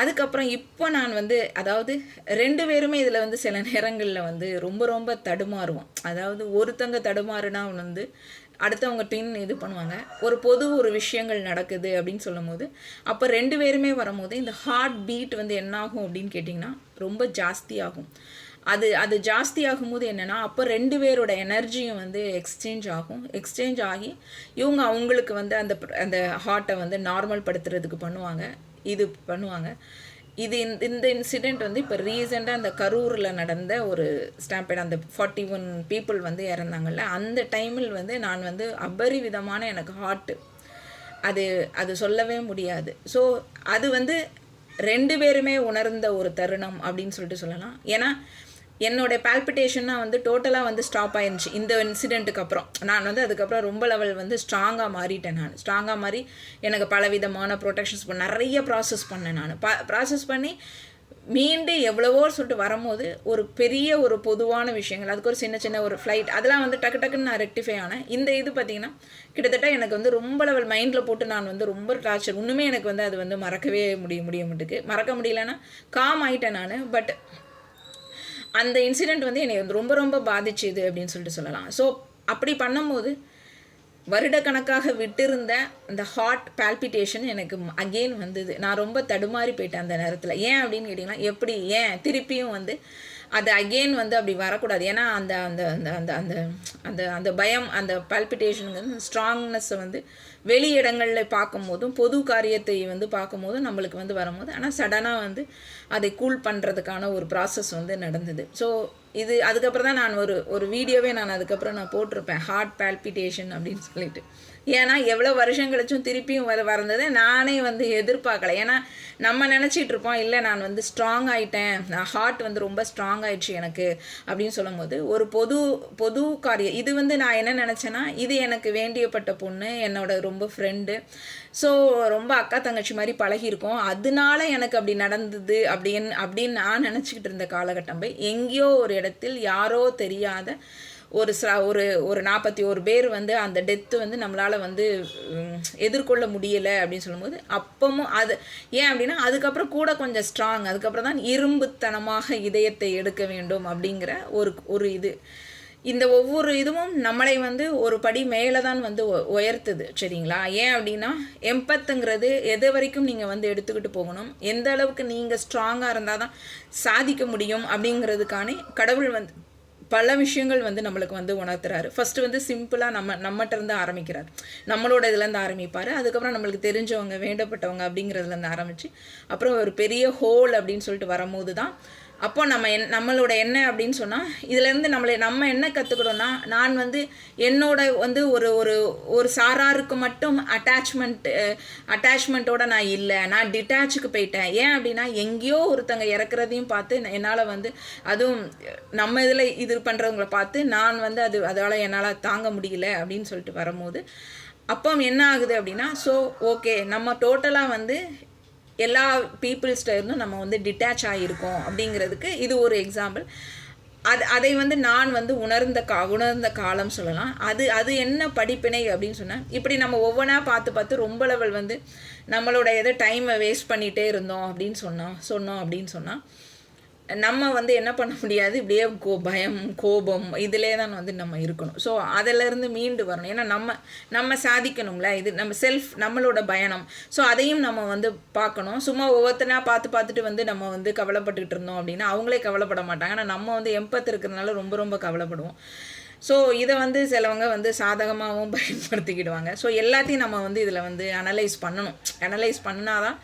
அதுக்கப்புறம் இப்போ நான் வந்து அதாவது 2 பேருமே இதில் வந்து சில நேரங்களில் வந்து ரொம்ப ரொம்ப தடுமாறுவோம். அதாவது ஒருத்தங்க தடுமாறுனா வந்து அடுத்தவங்க இது பண்ணுவாங்க. ஒரு விஷயங்கள் நடக்குது அப்படின்னு சொல்லும்போது, அப்போ 2 பேருமே வரும்போது இந்த ஹார்ட் பீட் வந்து என்னாகும் அப்படின்னு கேட்டிங்கன்னா, ரொம்ப ஜாஸ்தியாகும். அது ஜாஸ்தி ஆகும்போது என்னென்னா, அப்போ 2 பேரோட எனர்ஜியும் வந்து எக்ஸ்சேஞ்ச் ஆகி இவங்க அவங்களுக்கு வந்து அந்த ஹார்ட்டை வந்து நார்மல் படுத்துறதுக்கு பண்ணுவாங்க. இந்த இன்சிடெண்ட் வந்து இப்போ ரீசெண்டாக அந்த கரூரில் நடந்த ஒரு ஸ்டாம்பேட், அந்த 41 பீப்புள் வந்து இறந்தாங்கல்ல, அந்த டைமில் வந்து நான் வந்து அபரிவிதமான எனக்கு ஹார்ட்டு அது சொல்லவே முடியாது. ஸோ அது வந்து 2 பேருமே உணர்ந்த ஒரு தருணம் அப்படின்னு சொல்லிட்டு சொல்லலாம். ஏன்னா என்னோடய பால்பிட்டேஷன்னாக வந்து டோட்டலாக வந்து ஸ்டாப் ஆயிருந்துச்சு இந்த இன்சிடெண்ட்டுக்கு அப்புறம். நான் வந்து அதுக்கப்புறம் ரொம்ப லெவல் வந்து ஸ்ட்ராங்காக மாறிட்டேன். ஸ்ட்ராங்காக மாறி எனக்கு பலவிதமான ப்ரொடெக்ஷன்ஸ் நிறைய ப்ராசஸ் பண்ணேன். ப்ராசஸ் பண்ணி மீண்டு எவ்வளவோ சொல்லிட்டு வரும்போது ஒரு பெரிய ஒரு பொதுவான விஷயங்கள், அதுக்கு ஒரு சின்ன ஒரு ஃப்ளைட் அதெல்லாம் வந்து டக்குன்னு நான் ரெக்டிஃபை ஆனேன். இந்த இது பார்த்திங்கன்னா கிட்டத்தட்ட எனக்கு வந்து ரொம்ப லெவல் மைண்டில் போட்டு நான் வந்து ரொம்ப டார்ச்சர். இன்னுமே எனக்கு வந்து அது வந்து மறக்கவே முடிய மாட்டுக்கு. மறக்க முடியலன்னா காம் ஆகிட்டேன் நான். பட் அந்த இன்சிடெண்ட் வந்து என்னை வந்து ரொம்ப ரொம்ப பாதிச்சுது அப்படின்னு சொல்லிட்டு சொல்லலாம். ஸோ அப்படி பண்ணும்போது வருடக்கணக்காக விட்டிருந்த அந்த ஹார்ட் பால்பிட்டேஷன் எனக்கு அகெயின் வந்தது. நான் ரொம்ப தடுமாறி போயிட்டேன் அந்த நேரத்தில். ஏன் அப்படின்னு கேட்டிங்கன்னா, ஏன் திருப்பியும் வந்து அது அகெயின் வந்து அப்படி வரக்கூடாது. ஏன்னா அந்த அந்த அந்த அந்த அந்த அந்த அந்த பயம், அந்த பால்பிட்டேஷனுங்கிறது ஸ்ட்ராங்னஸை வந்து வெளி இடங்களில் பார்க்கும்போதும் பொது காரியத்தை வந்து பார்க்கும்போதும் நம்மளுக்கு வந்து வரும்போது, ஆனால் சடனாக வந்து அதை கூல் பண்ணுறதுக்கான ஒரு ப்ராசஸ் வந்து நடந்தது. ஸோ இது அதுக்கப்புறம் தான் நான் ஒரு வீடியோவே அதுக்கப்புறம் நான் போட்டிருப்பேன், ஹார்ட் பால்பிட்டேஷன் அப்படின்னு சொல்லிட்டு. ஏன்னா எவ்வளோ வருஷம் கழிச்சும் திருப்பியும் வரந்ததை நானே வந்து எதிர்பார்க்கல. ஏன்னா நம்ம நினச்சிட்டு இருப்போம், இல்லை நான் வந்து ஸ்ட்ராங் ஆகிட்டேன், நான் ஹார்ட் வந்து ரொம்ப ஸ்ட்ராங் ஆயிடுச்சு எனக்கு அப்படின்னு சொல்லும்போது, ஒரு பொது காரியம் இது வந்து நான் என்ன நினச்சேன்னா, இது எனக்கு வேண்டியப்பட்ட பொண்ணு, என்னோட ரொம்ப ஃப்ரெண்டு, ஸோ ரொம்ப அக்கா தங்கச்சி மாதிரி பழகியிருக்கோம், அதனால எனக்கு அப்படி நடந்தது அப்படின்னு நான் நினச்சிக்கிட்டு இருந்த காலகட்டம் போய் எங்கேயோ ஒரு இடத்தில் யாரோ தெரியாத ஒரு 41 பேர் வந்து அந்த டெத்து வந்து நம்மளால் வந்து எதிர்கொள்ள முடியலை அப்படின்னு சொல்லும்போது, அப்பவும் அது ஏன் அப்படின்னா அதுக்கப்புறம் கூட கொஞ்சம் ஸ்ட்ராங், அதுக்கப்புறம் தான் இரும்புத்தனமாக இதயத்தை எடுக்க வேண்டும் அப்படிங்கிற ஒரு இது. இந்த ஒவ்வொரு இதுவும் நம்மளை வந்து ஒரு படி மேலே தான் வந்து உயர்த்துது. சரிங்களா? ஏன் அப்படின்னா எம்பத்துங்கிறது எது வரைக்கும் நீங்கள் வந்து எடுத்துக்கிட்டு போகணும், எந்த அளவுக்கு நீங்கள் ஸ்ட்ராங்காக இருந்தால் தான் சாதிக்க முடியும் அப்படிங்கிறதுக்கானே கடவுள் வந்து பல விஷயங்கள் வந்து நம்மளுக்கு வந்து உணர்த்துறாரு. ஃபஸ்ட்டு வந்து சிம்பிளாக நம்மகிட்ட இருந்து ஆரம்பிக்கிறார், நம்மளோட இதுலேருந்து ஆரம்பிப்பார். அதுக்கப்புறம் நம்மளுக்கு தெரிஞ்சவங்க, வேண்டப்பட்டவங்க அப்படிங்கிறதுலேருந்து ஆரம்பித்து அப்புறம் ஒரு பெரிய ஹோல் அப்படின்னு சொல்லிட்டு வரும்போது தான் அப்போ நம்மளோட என்ன அப்படின்னு சொன்னால், இதுலேருந்து நம்ம என்ன கற்றுக்கணும்னா, நான் வந்து என்னோட வந்து ஒரு சாராருக்கு மட்டும் அட்டாச்மெண்ட்டோட நான் இல்லை, நான் டிட்டாச்சுக்கு போயிட்டேன். ஏன் அப்படின்னா எங்கேயோ ஒருத்தங்க இறக்குறதையும் பார்த்து என்னால் வந்து அதுவும் நம்ம இதில் இது பண்ணுறவங்கள பார்த்து நான் வந்து அதால் என்னால் தாங்க முடியல அப்படின்னு சொல்லிட்டு வரும்போது அப்போ என்ன ஆகுது அப்படின்னா, ஸோ ஓகே நம்ம டோட்டலாக வந்து எல்லா பீப்புள்ஸ்ட இருந்தும் நம்ம வந்து டிட்டாச் ஆகியிருக்கோம் அப்படிங்கிறதுக்கு இது ஒரு எக்ஸாம்பிள். அதை வந்து நான் வந்து உணர்ந்த காலம் சொல்லலாம். அது என்ன படிப்பினை அப்படின்னு சொன்னால், இப்படி நம்ம ஒவ்வொன்றா பார்த்து ரொம்ப லெவல் வந்து நம்மளோட டைமை வேஸ்ட் பண்ணிகிட்டே இருந்தோம் அப்படின்னு சொன்னோம் அப்படின்னு சொன்னால் நம்ம வந்து என்ன பண்ண முடியாது, இப்படியே பயம், கோபம் இதிலே தான் வந்து நம்ம இருக்கணும். ஸோ அதிலேருந்து மீண்டு வரணும். ஏன்னா நம்ம சாதிக்கணும்ல, இது நம்மளோட பயணம். ஸோ அதையும் நம்ம வந்து பார்க்கணும். சும்மா ஒவ்வொருத்தனா பார்த்துட்டு வந்து நம்ம வந்து கவலைப்பட்டுக்கிட்டு இருந்தோம் அப்படின்னா அவங்களே கவலைப்பட மாட்டாங்க. ஆனால் நம்ம வந்து எம்பத்து இருக்கிறதுனால ரொம்ப ரொம்ப கவலைப்படுவோம். ஸோ இதை வந்து சிலவங்க வந்து சாதகமாகவும் பயன்படுத்திக்கிடுவாங்க. ஸோ எல்லாத்தையும் நம்ம வந்து இதில் வந்து அனலைஸ் பண்ணால் தான்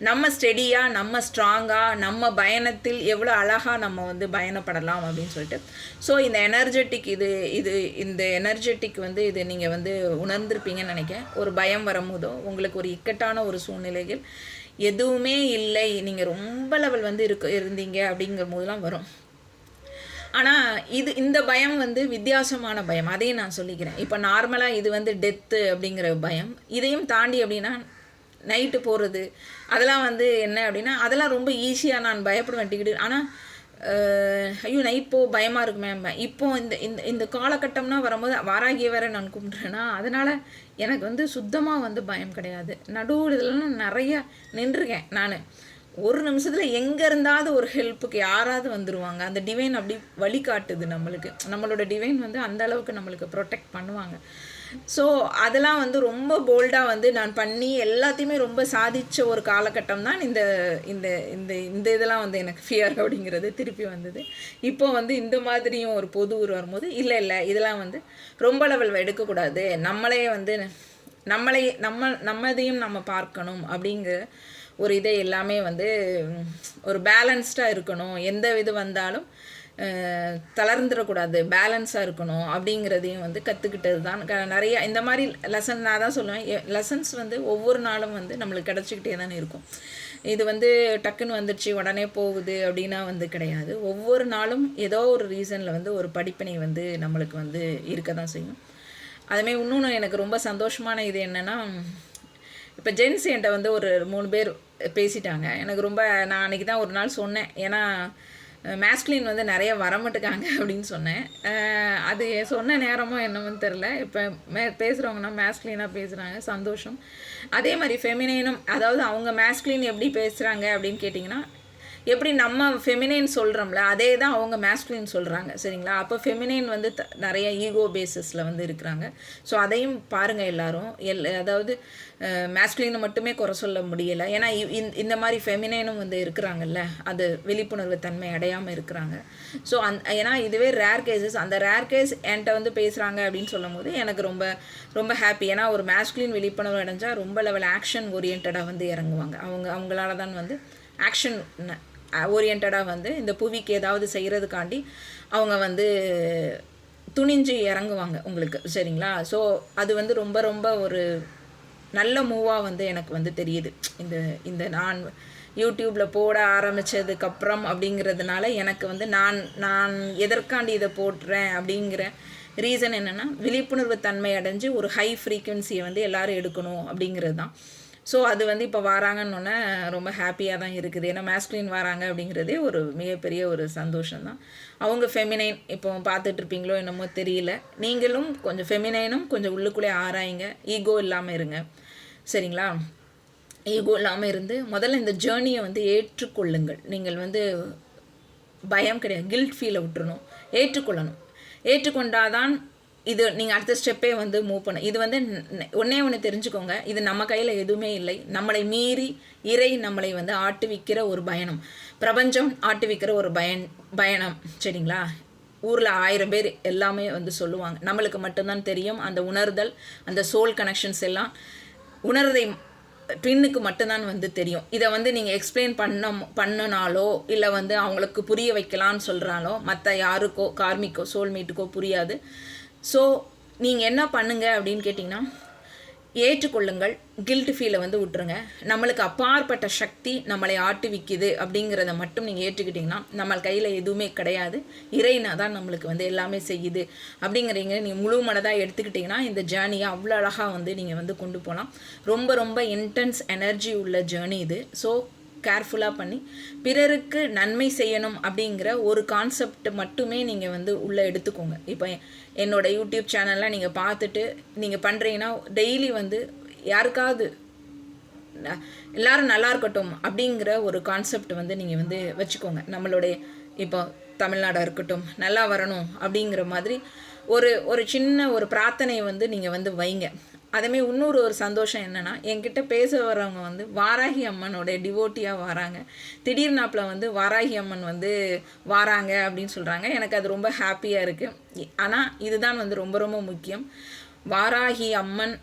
நம்ம ஸ்டெடியாக, நம்ம ஸ்ட்ராங்காக, நம்ம பயணத்தில் எவ்வளோ அழகாக நம்ம வந்து பயணப்படலாம் அப்படின்னு சொல்லிட்டு. ஸோ இந்த எனர்ஜெட்டிக் வந்து இது நீங்கள் வந்து உணர்ந்திருப்பீங்கன்னு நினைக்கிறேன். ஒரு பயம் வரும்போதோ உங்களுக்கு ஒரு இக்கட்டான ஒரு சூழ்நிலைகள் எதுவுமே இல்லை, நீங்கள் ரொம்ப லெவல் வந்து இருந்தீங்க அப்படிங்கிற போதெல்லாம் வரும். ஆனால் இந்த பயம் வந்து வித்தியாசமான பயம், அதையும் நான் சொல்லிக்கிறேன். இப்போ நார்மலாக இது வந்து டெத்து அப்படிங்கிற பயம். இதையும் தாண்டி அப்படின்னா நைட்டு போகிறது அதெல்லாம் வந்து என்ன அப்படின்னா அதெல்லாம் ரொம்ப ஈஸியாக நான் பயப்படுவேன் டிக்கெட்டு. ஆனால் ஐயோ நைட் பயமாக இருக்குமே. இப்போ இந்த இந்த இந்த காலகட்டம்னா வரும்போது வாராகிய வேற நான் கும்பிட்றேன்னா அதனால் எனக்கு வந்து சுத்தமாக வந்து பயம் கிடையாது. நடுவில் இதெல்லாம் நிறைய நின்றுருக்கேன் நான். ஒரு நிமிஷத்தில் எங்கே இருந்தாவது ஒரு ஹெல்ப்புக்கு யாராவது வந்துடுவாங்க. அந்த டிவைன் அப்படி வழிகாட்டுது நம்மளுக்கு. நம்மளோட டிவைன் வந்து அந்த அளவுக்கு நம்மளுக்கு ப்ரொடெக்ட் பண்ணுவாங்க. ஸோ அதெல்லாம் வந்து ரொம்ப போல்டாக வந்து நான் பண்ணி எல்லாத்தையுமே ரொம்ப சாதித்த ஒரு காலகட்டம் தான் இந்த இந்த இந்த இந்த இதெல்லாம் வந்து எனக்கு ஃபியர் அப்படிங்கிறது திருப்பி வந்தது. இப்போ வந்து இந்த மாதிரியும் ஒரு பொது ஊர் வரும்போது இல்லை இதெல்லாம் வந்து ரொம்ப லெவல் எடுக்கக்கூடாது, நம்மளே வந்து நம்மதையும் நம்ம பார்க்கணும் அப்படிங்கிற ஒரு இதை எல்லாமே வந்து ஒரு பேலன்ஸ்டாக இருக்கணும். எந்த இது வந்தாலும் தளர்ந்துடக்கூடாது, பேலன்ஸாக இருக்கணும் அப்படிங்கிறதையும் வந்து கற்றுக்கிட்டது தான். நிறையா இந்த மாதிரி லெசன் நான் தான் சொல்லுவேன். லெசன்ஸ் வந்து ஒவ்வொரு நாளும் வந்து நம்மளுக்கு கிடச்சிக்கிட்டே தானே இருக்கும். இது வந்து டக்குன்னு வந்துடுச்சு உடனே போகுது அப்படின்னா வந்து கிடையாது. ஒவ்வொரு நாளும் ஏதோ ஒரு ரீசனில் வந்து ஒரு படிப்பினை வந்து நம்மளுக்கு வந்து இருக்க தான் செய்யும். அதுமாதிரி இன்னொன்று எனக்கு ரொம்ப சந்தோஷமான இது என்னென்னா, இப்போ ஜென்ஸ் என்கிட்ட வந்து ஒரு 3 பேர் பேசிட்டாங்க. எனக்கு ரொம்ப நான் அன்றைக்கி தான் ஒரு நாள் சொன்னேன். ஏன்னா மேஸ்குலின் வந்து நிறைய வரமாட்டுக்காங்க அப்படின்னு சொன்னேன். அது சொன்ன நேரமோ என்னமோன்னு தெரில. இப்போ பேசுகிறவங்கன்னா மேஸ்குலினாக பேசுகிறாங்க, சந்தோஷம். அதே மாதிரி ஃபெமினைனும், அதாவது அவங்க மேஸ்குலின் எப்படி பேசுகிறாங்க அப்படின்னு கேட்டிங்கன்னா, எப்படி நம்ம ஃபெமினைன் சொல்கிறோம்ல அதே தான் அவங்க மேஸ்குலின் சொல்கிறாங்க, சரிங்களா? அப்போ ஃபெமினைன் வந்து நிறைய ஈகோ பேசிஸில் வந்து இருக்கிறாங்க. ஸோ அதையும் பாருங்கள் எல்லோரும். அதாவது மேஸ்குலினை மட்டுமே குறை சொல்ல முடியலை. ஏன்னா இந்த மாதிரி ஃபெமினைனும் வந்து இருக்கிறாங்கல்ல, அது விழிப்புணர்வு தன்மை அடையாமல் இருக்கிறாங்க. ஸோ ஏன்னா இதுவே ரேர் கேசஸ். அந்த ரேர் கேஸ் என்கிட்ட வந்து பேசுகிறாங்க அப்படின்னு சொல்லும் போது எனக்கு ரொம்ப ரொம்ப ஹாப்பி. ஏன்னா ஒரு மேஸ்குலின் விழிப்புணர்வு அடைஞ்சால் ரொம்ப லெவல் ஆக்ஷன் ஓரியன்டாக வந்து இறங்குவாங்க. அவங்களால தான் வந்து ஆக்ஷன் ஓரியன்டாக வந்து இந்த புவிக்கு ஏதாவது செய்கிறதுக்காண்டி அவங்க வந்து துணிஞ்சு இறங்குவாங்க உங்களுக்கு, சரிங்களா? ஸோ அது வந்து ரொம்ப ரொம்ப ஒரு நல்ல மூவாக வந்து எனக்கு வந்து தெரியுது. இந்த நான் யூடியூப்பில் போட ஆரம்பித்ததுக்கப்புறம் அப்படிங்கிறதுனால எனக்கு வந்து நான் எதற்காண்டி இதை போடுறேன் அப்படிங்கிற ரீசன் என்னென்னா, விழிப்புணர்வு தன்மை அடைஞ்சு ஒரு ஹை ஃப்ரீக்குவென்சியை வந்து எல்லோரும் எடுக்கணும் அப்படிங்கிறது தான். ஸோ அது வந்து இப்போ வராங்கன்னொன்னே ரொம்ப ஹாப்பியாக தான் இருக்குது. ஏன்னா மேஸ்குலின் வராங்க அப்படிங்கிறதே ஒரு மிகப்பெரிய ஒரு சந்தோஷம்தான். அவங்க ஃபெமினைன் இப்போ பார்த்துட்ருப்பீங்களோ என்னமோ தெரியல. நீங்களும் கொஞ்சம் ஃபெமினைனும் கொஞ்சம் உள்ளுக்குள்ளே ஆராயுங்க. ஈகோ இல்லாமல் இருங்க, சரிங்களா? ஈகோ இல்லாமல் இருந்து முதல்ல இந்த ஜேர்னியை வந்து ஏற்றுக்கொள்ளுங்கள். நீங்கள் வந்து பயம் கிடையாது, கில்ட் ஃபீலை விட்டுறணும், ஏற்றுக்கொண்டாதான் இது நீங்கள் அடுத்த ஸ்டெப்பே வந்து மூவ் பண்ண. இது வந்து ஒன்று தெரிஞ்சுக்கோங்க, இது நம்ம கையில் எதுவுமே இல்லை. நம்மளை மீறி இறை நம்மளை வந்து ஆட்டுவிக்கிற ஒரு பயணம், பிரபஞ்சம் ஆட்டுவிக்கிற ஒரு பயணம், சரிங்களா? ஊரில் 1000 பேர் எல்லாமே வந்து சொல்லுவாங்க, நம்மளுக்கு மட்டும்தான் தெரியும். அந்த உணர்தல், அந்த சோல் கனெக்ஷன்ஸ் எல்லாம் உணர்தை ட்வின்னுக்கு மட்டும்தான் வந்து தெரியும். இதை வந்து நீங்கள் எக்ஸ்பிளைன் பண்ணினாலோ இல்லை வந்து அவங்களுக்கு புரிய வைக்கலான்னு சொல்கிறாலோ மற்ற யாருக்கோ கார்மிக்கோ சோல்மேட்டுக்கோ புரியாது. ஸோ நீங்கள் என்ன பண்ணுங்க அப்படின்னு கேட்டிங்கன்னா, ஏற்றுக்கொள்ளுங்கள், கில்ட் ஃபீலை வந்து விட்டுருங்க. நம்மளுக்கு அப்பாற்பட்ட சக்தி நம்மளை ஆட்டுவிக்குது அப்படிங்கிறத மட்டும் நீங்கள் ஏற்றுக்கிட்டிங்கன்னா, நம்ம கையில் எதுவுமே கிடையாது, இறைனா தான் நம்மளுக்கு வந்து எல்லாமே செய்யுது அப்படிங்கிறீங்க நீங்கள் முழு மனதாக எடுத்துக்கிட்டிங்கன்னா இந்த ஜேர்னியை அவ்வளோ அழகாக வந்து நீங்கள் வந்து கொண்டு போகலாம். ரொம்ப ரொம்ப இன்டென்ஸ் எனர்ஜி உள்ள ஜேர்னி இது. ஸோ கேர்ஃபுல்லாக பண்ணி பிறருக்கு நன்மை செய்யணும் அப்படிங்கிற ஒரு கான்செப்ட் மட்டுமே நீங்கள் வந்து உள்ளே எடுத்துக்கோங்க. இப்போ என்னோடய யூடியூப் சேனல்லாம் நீங்கள் பார்த்துட்டு நீங்கள் பண்ணுறீங்கன்னா டெய்லி வந்து யாருக்காவது எல்லோரும் நல்லா இருக்கட்டும் அப்படிங்கிற ஒரு கான்செப்ட் வந்து நீங்கள் வந்து வச்சுக்கோங்க. நம்மளுடைய இப்போ தமிழ்நாடாக இருக்கட்டும் நல்லா வரணும் அப்படிங்கிற மாதிரி ஒரு சின்ன ஒரு பிரார்த்தனையை வந்து நீங்கள் வந்து வைங்க. அதேமாதிரி இன்னொரு ஒரு சந்தோஷம் என்னென்னா, என்கிட்ட பேச வரவங்க வந்து வாராகி அம்மனோடைய டிவோட்டியாக வராங்க. திடீர்னாப்பில் வந்து வாராகி அம்மன் வந்து வராங்க அப்படின்னு சொல்கிறாங்க. எனக்கு அது ரொம்ப ஹாப்பியாக இருக்குது. ஆனால் இதுதான் வந்து ரொம்ப ரொம்ப முக்கியம். வாராகி அம்மன்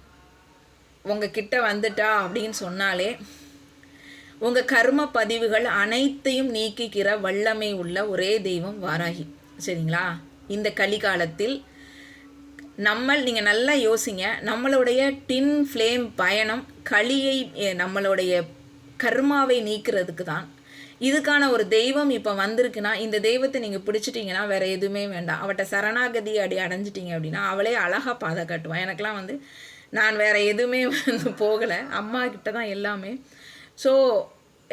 உங்கள் கிட்ட வந்துட்டா அப்படின்னு சொன்னாலே உங்கள் கர்ம பதிவுகள் அனைத்தையும் நீக்கிக்கிற வல்லமை உள்ள ஒரே தெய்வம் வாராகி, சரிங்களா? இந்த கலிகாலத்தில் நீங்கள் நல்லா யோசிங்க. நம்மளுடைய டின் ஃப்ளேம் பயணம் கலியை நம்மளுடைய கர்மாவை நீக்கிறதுக்கு தான். இதுக்கான ஒரு தெய்வம் இப்போ வந்திருக்குன்னா இந்த தெய்வத்தை நீங்கள் பிடிச்சிட்டிங்கன்னா வேறு எதுவுமே வேண்டாம். அவட்ட சரணாகதி அடைஞ்சிட்டிங்க அப்படின்னா அவளே அழகாக பாதை காட்டுவான். எனக்கெலாம் வந்து நான் வேறு எதுவுமே வந்து போகலை, அம்மா கிட்ட தான் எல்லாமே. ஸோ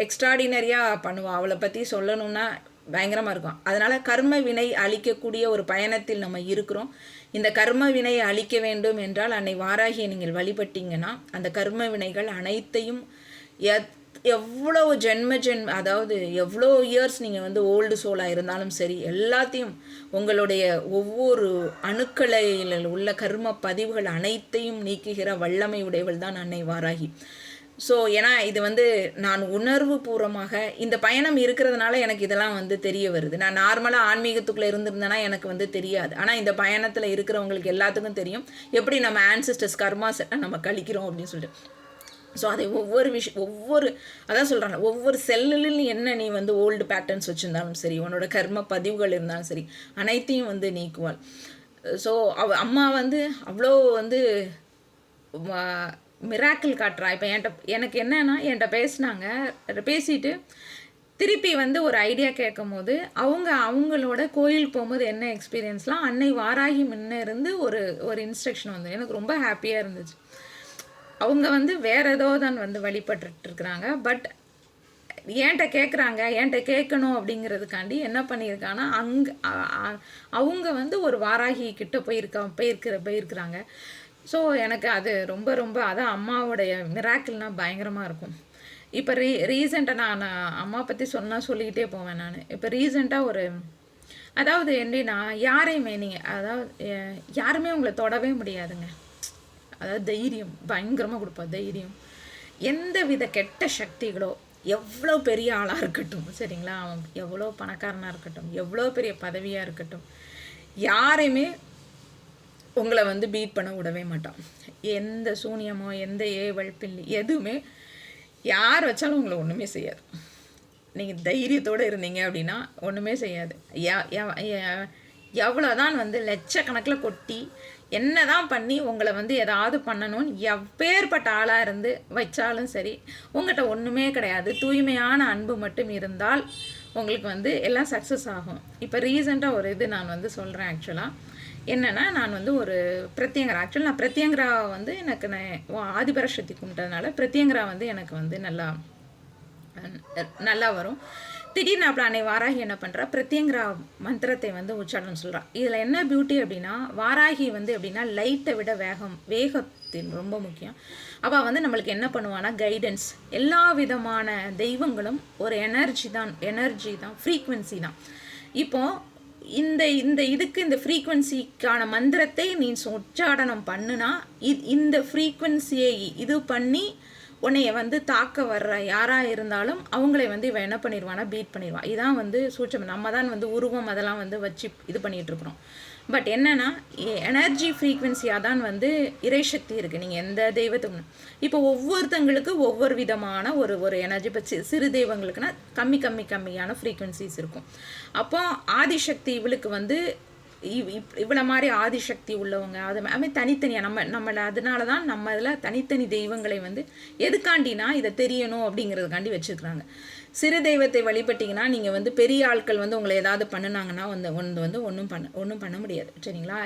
எக்ஸ்ட்ராடினரியாக பண்ணுவாள். அவளை பற்றி சொல்லணும்னா பயங்கரமாக இருக்கும். அதனால் கர்ம வினை அழிக்கக்கூடிய ஒரு பயணத்தில் நம்ம இருக்கிறோம். இந்த கர்ம வினையை அழிக்க வேண்டும் என்றால் அன்னை வாராகியை நீங்கள் வழிபட்டீங்கன்னா அந்த கர்ம வினைகள் அனைத்தையும் எவ்வளோ அதாவது எவ்வளோ இயர்ஸ் நீங்கள் வந்து ஓல்டு சோலாக இருந்தாலும் சரி, எல்லாத்தையும் உங்களுடைய ஒவ்வொரு அணுக்களில் உள்ள கர்ம பதிவுகள் அனைத்தையும் நீக்குகிற வல்லமை உடையவள் தான் அன்னை வாராகி. ஸோ ஏன்னா இது வந்து நான் உணர்வு பூர்வமாக இந்த பயணம் இருக்கிறதுனால எனக்கு இதெல்லாம் வந்து தெரிய வருது. நான் நார்மலாக ஆன்மீகத்துக்குள்ளே இருந்திருந்தேன்னா எனக்கு வந்து தெரியாது. ஆனால் இந்த பயணத்தில் இருக்கிறவங்களுக்கு எல்லாத்துக்கும் தெரியும் எப்படி நம்ம ஆன்சிஸ்டர்ஸ் கர்மாஸ் நம்ம கழிக்கிறோம் அப்படின்னு சொல்லிட்டு. ஸோ அதை அதான் சொல்கிறாங்க, ஒவ்வொரு செல்லுலையும் என்ன நீ வந்து ஓல்டு பேட்டர்ன்ஸ் வச்சுருந்தாலும் சரி, உன்னோட கர்ம பதிவுகள் இருந்தாலும் சரி, அனைத்தையும் வந்து நீக்குவாள். ஸோ அம்மா வந்து அவ்வளோ வந்து மிராக்கிள் காட்டுறா. இப்போ எனக்கு என்னன்னா என்கிட்ட பேசிட்டு திருப்பி வந்து ஒரு ஐடியா கேட்கும் போது அவங்களோட கோயில் போகும்போது என்ன எக்ஸ்பீரியன்ஸ்லாம் அன்னை வாராகி முன்ன இருந்து ஒரு இன்ஸ்ட்ரக்ஷன் வந்து எனக்கு ரொம்ப ஹாப்பியாக இருந்துச்சு. அவங்க வந்து வேறு ஏதோ தான் வந்து வழிபட்டுருக்குறாங்க. பட் என்கிட்ட கேட்கணும் அப்படிங்கிறதுக்காண்டி என்ன பண்ணியிருக்காங்கன்னா அவங்க வந்து ஒரு வாராகி கிட்ட போயிருக்கிறாங்க. ஸோ எனக்கு அது ரொம்ப ரொம்ப அதான் அம்மாவோடைய மிராக்கிள்னால் பயங்கரமாக இருக்கும். இப்போ ரீசெண்டாக நான் அம்மா பற்றி சொல்லிக்கிட்டே போவேன். நான் இப்போ ரீசெண்டாக அதாவது எப்படின்னா யாரையுமே யாருமே உங்களை தொடவே முடியாதுங்க. அதாவது தைரியம் பயங்கரமாக கொடுப்பா. தைரியம், எந்த வித கெட்ட சக்திகளோ எவ்வளோ பெரிய ஆளாக இருக்கட்டும் சரிங்களா, அவன் எவ்வளோ பணக்காரனாக இருக்கட்டும், எவ்வளோ பெரிய பதவியாக இருக்கட்டும், யாரையுமே உங்களை வந்து பீட் பண்ண விடவே மாட்டான். எந்த சூனியமோ எந்த ஏவல் பில்லி எதுவுமே யார் வச்சாலும் உங்களை ஒன்றுமே செய்யாது. நீங்கள் தைரியத்தோடு இருந்தீங்க அப்படின்னா ஒன்றுமே செய்யாது. எவ்வளோதான் வந்து லட்சக்கணக்கில் கொட்டி என்ன தான் பண்ணி உங்களை வந்து ஏதாவது பண்ணணும்னு எப்பேற்பட்ட ஆளாக இருந்து வச்சாலும் சரி, உங்கள்கிட்ட ஒன்றுமே கிடையாது. தூய்மையான அன்பு மட்டும் இருந்தால் உங்களுக்கு வந்து எல்லாம் சக்ஸஸ் ஆகும். இப்போ ரீசெண்டாக ஒரு நான் வந்து சொல்கிறேன். ஆக்சுவலாக என்னென்னா நான் வந்து ஒரு பிரத்யங்கரா, நான் பிரத்யங்கரா வந்து எனக்கு ஆதிபராசக்தி கும்பிட்டதுனால பிரத்யங்கரா வந்து எனக்கு வந்து நல்லா வரும். திடீர்னு அப்படி அன்னை வாராகி என்ன பண்ணுறா, பிரத்யங்கரா மந்திரத்தை வந்து உச்சாரணம் சொல்கிறா. இதில் என்ன பியூட்டி அப்படின்னா, வாராகி வந்து எப்படின்னா லைட்டை விட வேகத்தின் ரொம்ப முக்கியம். அவள் வந்து நம்மளுக்கு என்ன பண்ணுவான்னா கைடன்ஸ். எல்லா விதமான தெய்வங்களும் ஒரு எனர்ஜி தான் ஃப்ரீக்வன்சி தான். இப்போது இந்த ஃப்ரீக்வன்சிக்கான மந்திரத்தை நீ உச்சாடனம் பண்ணுனா இந்த ஃப்ரீக்வன்சியை இது பண்ணி உன்னைய வந்து தாக்க வர்ற யாராக இருந்தாலும் அவங்களை வந்து இவன் என்ன பண்ணிடுவானா பீட் பண்ணிடுவான். இதான் வந்து சூட்சம். நம்ம தான் வந்து உருவம் அதெல்லாம் வந்து வச்சு இது பண்ணிகிட்ருக்குறோம். பட் என்னென்னா எனர்ஜி ஃப்ரீக்வன்சியாக தான் வந்து இறைசக்தி இருக்குது. நீங்கள் எந்த தெய்வத்துக்கு இப்போ ஒவ்வொருத்தங்களுக்கு ஒவ்வொரு விதமான ஒரு எனர்ஜி. இப்போ சிறு தெய்வங்களுக்குன்னா கம்மியான ஃப்ரீக்வன்சிஸ் இருக்கும். அப்போ ஆதிசக்தி இவளுக்கு வந்து இவ்வளோ மாதிரி ஆதிசக்தி உள்ளவங்க அது தனித்தனியாக நம்மளை அதனால தான் நம்ம இதில் தனித்தனி தெய்வங்களை வந்து எதுக்காண்டினா இதை தெரியணும் அப்படிங்கிறதுக்காண்டி வச்சுருக்குறாங்க. சிறு தெய்வத்தை வழிபட்டிங்கன்னா நீங்கள் வந்து பெரிய ஆட்கள் வந்து உங்களை ஏதாவது பண்ணினாங்கன்னா ஒன்றும் பண்ண முடியாது சரிங்களா.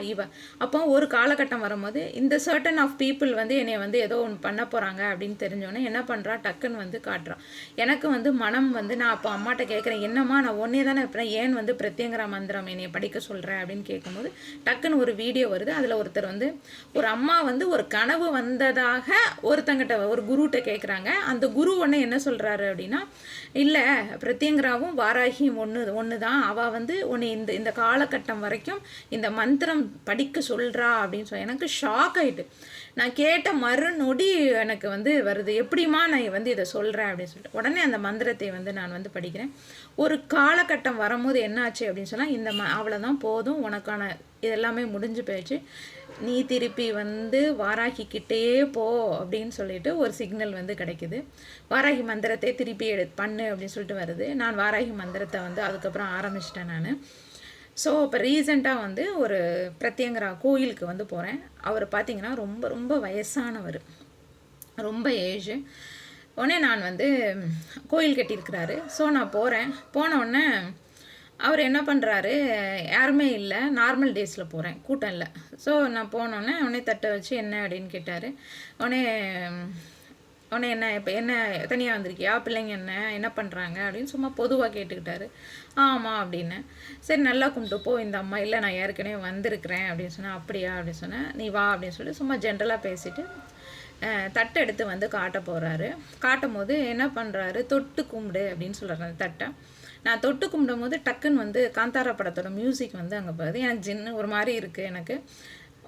அப்போ ஒரு காலகட்டம் வரும்போது இந்த சர்டன் ஆஃப் பீப்புள் வந்து என்னை வந்து ஏதோ ஒன்று பண்ண போகிறாங்க அப்படின்னு தெரிஞ்சோன்னே என்ன பண்ணுறா, டக்குன்னு வந்து காட்டுறான். எனக்கு வந்து மனம் வந்து நான் அப்போ அம்மாட்ட கேட்குறேன், என்னம்மா நான் ஒன்றே தானே இருப்பேன், ஏன் வந்து பிரத்யங்கரா மந்திரம் என்னை படிக்க சொல்கிறேன் அப்படின்னு கேட்கும்போது டக்குன்னு ஒரு வீடியோ வருது. அதில் ஒருத்தர் வந்து ஒரு அம்மா வந்து ஒரு கனவு வந்ததாக ஒருத்தங்கிட்ட ஒரு குருகிட்ட கேட்குறாங்க. அந்த குரு ஒன்று என்ன சொல்கிறாரு அப்படின்னா, இல்லை பிரத்யங்கராவும் வாராகியும் ஒன்று தான், அவள் வந்து உன்னை இந்த காலகட்டம் வரைக்கும் இந்த மந்திரம் படிக்க சொல்கிறா அப்படின்னு சொல்லி எனக்கு ஷாக் ஆகிட்டு. நான் கேட்ட மறுநொடி எனக்கு வந்து வருது, எப்படிமா நான் வந்து இதை சொல்கிறேன் அப்படின்னு சொல்லிட்டு உடனே அந்த மந்திரத்தை வந்து நான் வந்து படிக்கிறேன். ஒரு காலகட்டம் வரும்போது என்னாச்சு அப்படின்னு சொன்னால் அவ்வளோதான் போதும், உனக்கான இதெல்லாமே முடிஞ்சு போயிடுச்சு, நீ திருப்பி வந்து வாராகிக்கிட்டே போ அப்படின்னு சொல்லிட்டு ஒரு சிக்னல் வந்து கிடைக்குது. வாராகி மந்திரத்தை திருப்பி பண்ணு அப்படின்னு சொல்லிட்டு வருது. நான் வாராகி மந்திரத்தை வந்து அதுக்கப்புறம் ஆரம்பிச்சிட்டேன் நான். ஸோ இப்போ ரீசெண்டாக வந்து ஒரு பிரத்யங்கரா கோயிலுக்கு வந்து போகிறேன். அவர் பார்த்திங்கன்னா ரொம்ப ரொம்ப வயசானவர், ரொம்ப ஏஜ். உடனே நான் வந்து கோயில் கட்டியிருக்கிறாரு. ஸோ நான் போகிறேன். போன உடனே அவர் என்ன பண்ணுறாரு, யாருமே இல்லை, நார்மல் டேஸில் போகிறேன், கூட்டம் இல்லை. ஸோ நான் போனோடனே உடனே தட்டை வச்சு என்ன அப்படின்னு கேட்டார். உடனே உடனே என்ன இப்போ என்ன தனியாக வந்திருக்கியா, பிள்ளைங்க என்ன பண்ணுறாங்க அப்படின்னு சும்மா பொதுவாக கேட்டுக்கிட்டாரு. ஆமாம் அப்படின்னு. சரி நல்லா கும்பிட்டு போ இந்த அம்மா. இல்லை நான் ஏற்கனவே வந்திருக்கிறேன் அப்படின்னு சொன்னேன். அப்படியா அப்படின்னு சொன்னேன். நீ வா அப்படின்னு சொல்லி சும்மா ஜென்ரலாக பேசிவிட்டு தட்டை எடுத்து வந்து காட்ட போகிறாரு. காட்டும் போது என்ன பண்ணுறாரு, தொட்டு கும்பிடு அப்படின்னு சொல்கிறாரு அந்த தட்டை. நான் தொட்டு கும்பிடும் போது டக்குன்னு வந்து காந்தாரா படத்தோட மியூசிக் வந்து அங்கே போகுது. எனக்கு ஜின்னு ஒரு மாதிரி இருக்குது எனக்கு.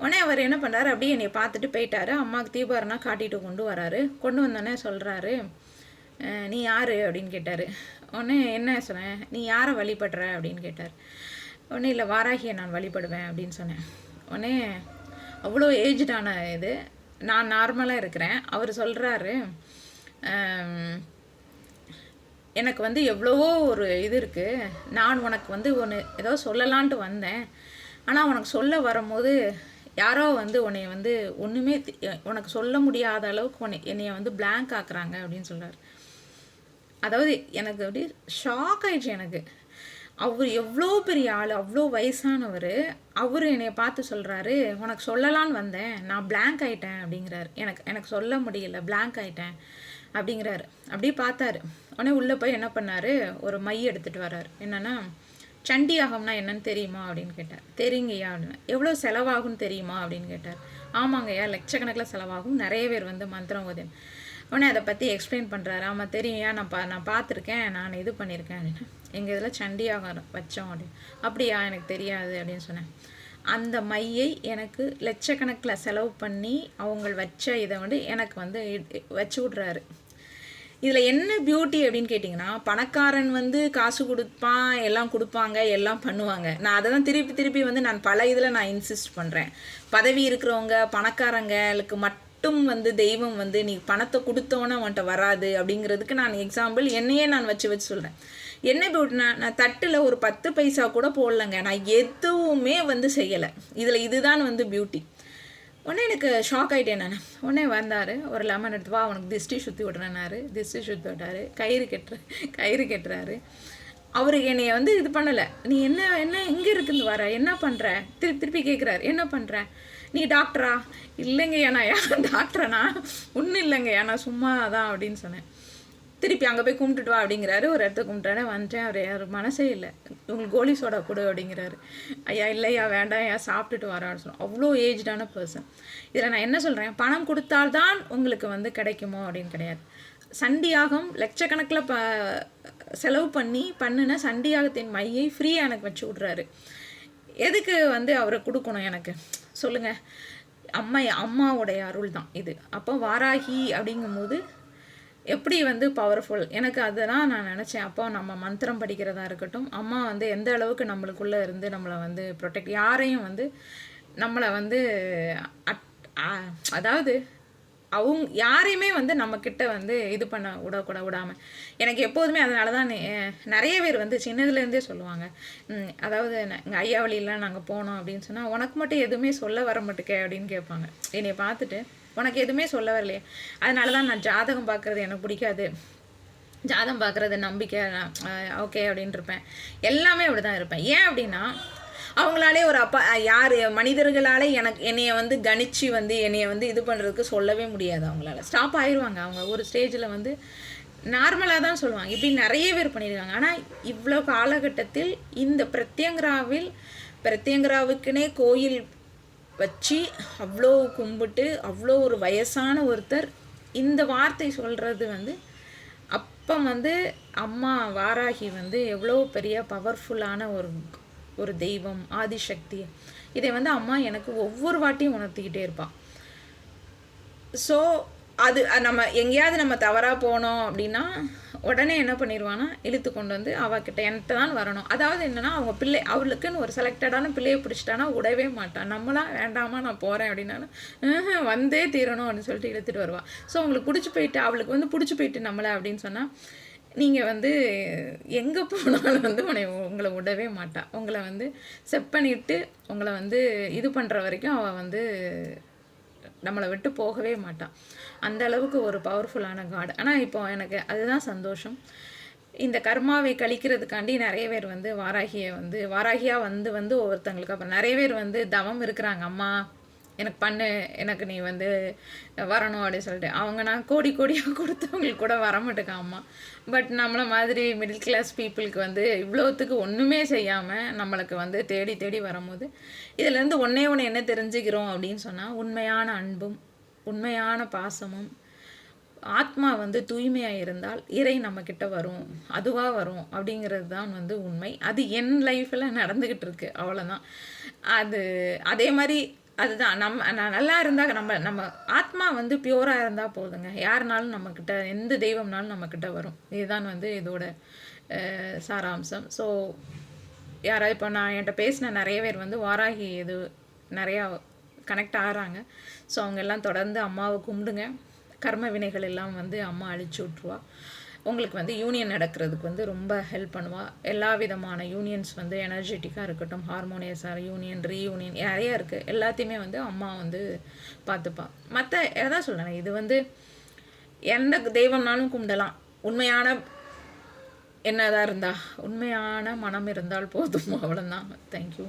உடனே அவர் என்ன பண்ணுறாரு, அப்படியே என்னை பார்த்துட்டு போயிட்டாரு. அம்மாவுக்கு தீபாவளினா காட்டிட்டு கொண்டு வராரு. கொண்டு வந்தோடனே சொல்கிறாரு, நீ யார் அப்படின்னு கேட்டார். உடனே என்ன சொன்னேன், நீ யாரை வழிபடுற அப்படின்னு கேட்டார். உடனே இல்லை வாராகியை நான் வழிபடுவேன் அப்படின்னு சொன்னேன். உடனே அவ்வளோ ஏஜ்டான இது, நான் நார்மலாக இருக்கிறேன். அவர் சொல்கிறாரு, எனக்கு வந்து எவ்வளவோ ஒரு இது இருக்குது, நான் உனக்கு வந்து ஒன்று ஏதோ சொல்லலான்ட்டு வந்தேன், ஆனால் உனக்கு சொல்ல வரும்போது யாரோ வந்து உன்னை வந்து ஒன்றுமே உனக்கு சொல்ல முடியாத அளவுக்கு என்னைய வந்து பிளாங்க் ஆக்குறாங்க அப்படின்னு சொல்கிறார். அதாவது எனக்கு அப்படியே ஷாக் ஆயிடுச்சு எனக்கு. அவர் எவ்வளோ பெரிய ஆள், அவ்வளோ வயசானவர், அவர் என்னை பார்த்து சொல்கிறாரு, உனக்கு சொல்லலான்னு வந்தேன், நான் பிளாங்க் ஆகிட்டேன் அப்படிங்கிறாரு. எனக்கு சொல்ல முடியல, பிளாங்க் ஆகிட்டேன் அப்படிங்கிறாரு. அப்படியே பார்த்தாரு. உடனே உள்ளே போய் என்ன பண்ணார், ஒரு மை எடுத்துகிட்டு வர்றாரு. என்னென்னா, சண்டி யாகம்னா என்னன்னு தெரியுமா அப்படின்னு கேட்டார். தெரியுங்கய்யா அப்படின்னு. எவ்வளோ செலவாகும்னு தெரியுமா அப்படின்னு கேட்டார். ஆமாங்கய்யா, லட்சக்கணக்கில் செலவாகும், நிறைய பேர் வந்து மந்திரம் ஓதேன். உடனே அதை பற்றி எக்ஸ்பிளைன் பண்ணுறாரு. ஆமாம் தெரியும்யா, நான் பார்த்துருக்கேன், நான் இது பண்ணியிருக்கேன் அப்படின்னு. எங்கள் இதில் சண்டி யாகம் வச்சோம் அப்படின்னு. அப்படியா, எனக்கு தெரியாது அப்படின்னு சொன்னேன். அந்த மையை எனக்கு லட்சக்கணக்கில் செலவு பண்ணி அவங்க வச்ச இதை வந்து எனக்கு வந்து வச்சு விட்றாரு. இதில் என்ன பியூட்டி அப்படின்னு கேட்டிங்கன்னா, பணக்காரன் வந்து காசு கொடுப்பான், எல்லாம் கொடுப்பாங்க, எல்லாம் பண்ணுவாங்க. நான் அதை தான் திருப்பி வந்து நான் பல இதில் நான் இன்சிஸ்ட் பண்ணுறேன். பதவி இருக்கிறவங்க பணக்காரங்களுக்கு மட்டும் வந்து தெய்வம் வந்து நீ பணத்தை கொடுத்தோன்னே அவன்கிட்ட வராது அப்படிங்கிறதுக்கு நான் எக்ஸாம்பிள் என்னையே நான் வச்சு சொல்கிறேன். என்ன பியூட்டினா, நான் தட்டில் ஒரு 10 பைசா கூட போடலைங்க, நான் எதுவுமே வந்து செய்யலை. இதில் இதுதான் வந்து பியூட்டி. உடனே எனக்கு ஷாக் ஆகிட்டேன் நான். உடனே வந்தார், ஒரு லெமன் எடுத்து வா அவனுக்கு திஷ்டி சுற்றி விட்றேன்னாரு. திஷ்டி சுற்றி விட்டார். கயிறு கட்டுறாரு. அவர் என்னைய வந்து இது பண்ணலை. நீ என்ன எங்கே இருக்குன்னு வர, என்ன பண்ணுற, திருப்பி கேட்குறாரு. என்ன பண்ணுற, நீ டாக்டரா? இல்லைங்கய்யா, நான் டாக்டரனா? ஒன்றும் இல்லைங்கய்யா, நான் சும்மா தான் அப்படின்னு சொன்னேன். திருப்பி அங்கே போய் கும்பிட்டுட்டு வா அப்படிங்கிறாரு. ஒரு இடத்த கும்பிட்டானே வந்துட்டேன். அவர் யார் மனசே இல்லை, உங்களுக்கு கோலி சோடா கொடு அப்படிங்கிறாரு. ஐயா இல்லையா வேண்டாம், ஐயா சாப்பிட்டுட்டு வரான்னு சொன்னோம். அவ்வளோ ஏஜ்டான பர்சன். இதில் நான் என்ன சொல்கிறேன், பணம் கொடுத்தால்தான் உங்களுக்கு வந்து கிடைக்குமோ அப்படின்னு கிடையாது. சண்டியாகம் லட்சக்கணக்கில் செலவு பண்ணின சண்டியாகத்தின் மையை ஃப்ரீயாக எனக்கு வச்சு விட்றாரு. எதுக்கு வந்து அவரை கொடுக்கணும் எனக்கு சொல்லுங்கள்? அம்மாவுடைய அருள் தான் இது. அப்போ வாராகி அப்படிங்கும்போது எப்படி வந்து பவர்ஃபுல், எனக்கு அதெல்லாம் நான் நினச்சேன். அப்போ நம்ம மந்திரம் படிக்கிறதா இருக்கட்டும், அம்மா வந்து எந்த அளவுக்கு நம்மளுக்குள்ளே இருந்து நம்மளை வந்து ப்ரொடெக்ட், யாரையும் வந்து நம்மளை வந்து அதாவது அவங்க யாரையுமே வந்து நம்மக்கிட்ட வந்து இது பண்ண விடாமல் எனக்கு எப்போதுமே. அதனால தான் நிறைய பேர் வந்து சின்னதுலேருந்தே சொல்லுவாங்க, அதாவது எங்கள் ஐயா வழியெல்லாம் நாங்கள் போனோம் அப்படின்னு சொன்னால், உனக்கு மட்டும் எதுவுமே சொல்ல வர மாட்டேக்கே அப்படின்னு கேட்பாங்க. என்னை பார்த்துட்டு உனக்கு எதுவுமே சொல்ல வரலையே. அதனால தான் நான் ஜாதகம் பார்க்குறது எனக்கு பிடிக்காது, ஜாதகம் பார்க்குறது நம்பிக்கை ஓகே அப்படின்ட்டு இருப்பேன். எல்லாமே அப்படி தான் இருப்பேன். ஏன் அப்படின்னா, அவங்களாலே ஒரு யார் மனிதர்களாலே என்னைய வந்து கணிச்சு வந்து என்னைய வந்து இது பண்ணுறதுக்கு சொல்லவே முடியாது. அவங்களால ஸ்டாப் ஆயிடுவாங்க. அவங்க ஒரு ஸ்டேஜில் வந்து நார்மலாக தான் சொல்லுவாங்க. இப்படி நிறைய பேர் பண்ணியிருக்காங்க. ஆனால் இவ்வளோ காலகட்டத்தில் இந்த பிரத்யங்கராவுக்குனே கோயில் வச்சு அவ்வளோ கும்பிட்டு அவ்வளோ ஒரு வயசான ஒருத்தர் இந்த வார்த்தை சொல்கிறது வந்து, அப்போ வந்து அம்மா வாராகி வந்து எவ்வளோ பெரிய பவர்ஃபுல்லான ஒரு தெய்வம், ஆதிசக்தி. இதை வந்து அம்மா எனக்கு ஒவ்வொரு வாட்டியும் உணர்த்திக்கிட்டே இருப்பாள். ஸோ அது நம்ம எங்கேயாவது நம்ம தவறாக போனோம் அப்படின்னா உடனே என்ன பண்ணிடுவான்னா, இழுத்து கொண்டு வந்து அவகிட்ட என்கிட்ட தான் வரணும். அதாவது என்னென்னா, அவங்க அவளுக்குன்னு ஒரு செலக்டடான பிள்ளையை பிடிச்சிட்டானா விடவே மாட்டான். நம்மளாம் வேண்டாமா நான் போகிறேன் அப்படின்னாலும் வந்தே தீரணும் அப்படின்னு சொல்லிட்டு இழுத்துட்டு வருவாள். ஸோ அவளுக்கு அவளுக்கு வந்து பிடிச்சி போயிட்டு நம்மளை அப்படின்னு சொன்னால், நீங்கள் வந்து எங்கே போனாலும் வந்து உங்களை விடவே மாட்டாள். உங்களை வந்து செட் பண்ணிவிட்டு உங்களை வந்து இது பண்ணுற வரைக்கும் அவள் வந்து நம்மளை விட்டு போகவே மாட்டான். அந்த அளவுக்கு ஒரு பவர்ஃபுல்லான காட். ஆனால் இப்போ எனக்கு அதுதான் சந்தோஷம். இந்த கர்மாவை கழிக்கிறதுக்காண்டி நிறைய பேர் வந்து வாராகியாக வந்து ஒவ்வொருத்தங்களுக்கு அப்புறம் நிறைய பேர் வந்து தவம் இருக்கிறாங்க. அம்மா எனக்கு பண்ணு, எனக்கு நீ வந்து வரணும் அப்படின்னு சொல்லிட்டு அவங்க நான் கோடி கோடியாக கொடுத்தவங்களுக்கு கூட வரமாட்டேங்க அம்மா. பட் நம்மளை மாதிரி மிடில் கிளாஸ் பீப்புளுக்கு வந்து இவ்வளோத்துக்கு ஒன்றுமே செய்யாமல் நம்மளுக்கு வந்து தேடி தேடி வரும்போது இதுலேருந்து ஒன்றே ஒன்று என்ன தெரிஞ்சுக்கிறோம் அப்படின்னு சொன்னால், உண்மையான அன்பும் உண்மையான பாசமும் ஆத்மா வந்து தூய்மையாக இருந்தால் இறை நம்மக்கிட்ட வரும், அதுவாக வரும் அப்படிங்கிறது தான் வந்து உண்மை. அது என் லைஃப்பில் நடந்துக்கிட்டு இருக்கு, அவ்வளோதான். அதே மாதிரி அதுதான் நான் நல்லா இருந்தால் நம்ம ஆத்மா வந்து பியூராக இருந்தால் போதுங்க, யாருனாலும் நம்மக்கிட்ட எந்த தெய்வம்னாலும் நம்மக்கிட்ட வரும். இதுதான் வந்து இதோட சாராம்சம். ஸோ யாராவது இப்போ நான் என்கிட்ட பேசின நிறைய பேர் வந்து வாராகி இது நிறையா கனெக்ட் ஆகிறாங்க. ஸோ அவங்க எல்லாம் தொடர்ந்து அம்மாவை கும்பிடுங்க. கர்ம வினைகள் எல்லாம் வந்து அம்மா அழிச்சு விட்ருவா. உங்களுக்கு வந்து யூனியன் நடக்கிறதுக்கு வந்து ரொம்ப ஹெல்ப் பண்ணுவாள். எல்லா விதமான யூனியன்ஸ் வந்து எனர்ஜெட்டிக்காக இருக்கட்டும், ஹார்மோனியஸாக யூனியன், ரீயூனியன் நிறையா இருக்குது. எல்லாத்தையுமே வந்து அம்மா வந்து பார்த்துப்பாள். மற்ற எதான் சொல்கிறேன், இது வந்து எந்த தெய்வம்னாலும் கும்பிடலாம். உண்மையான என்னதான் இருந்தால், உண்மையான மனம் இருந்தால் போதும், அவ்வளோதான். தேங்க்யூ.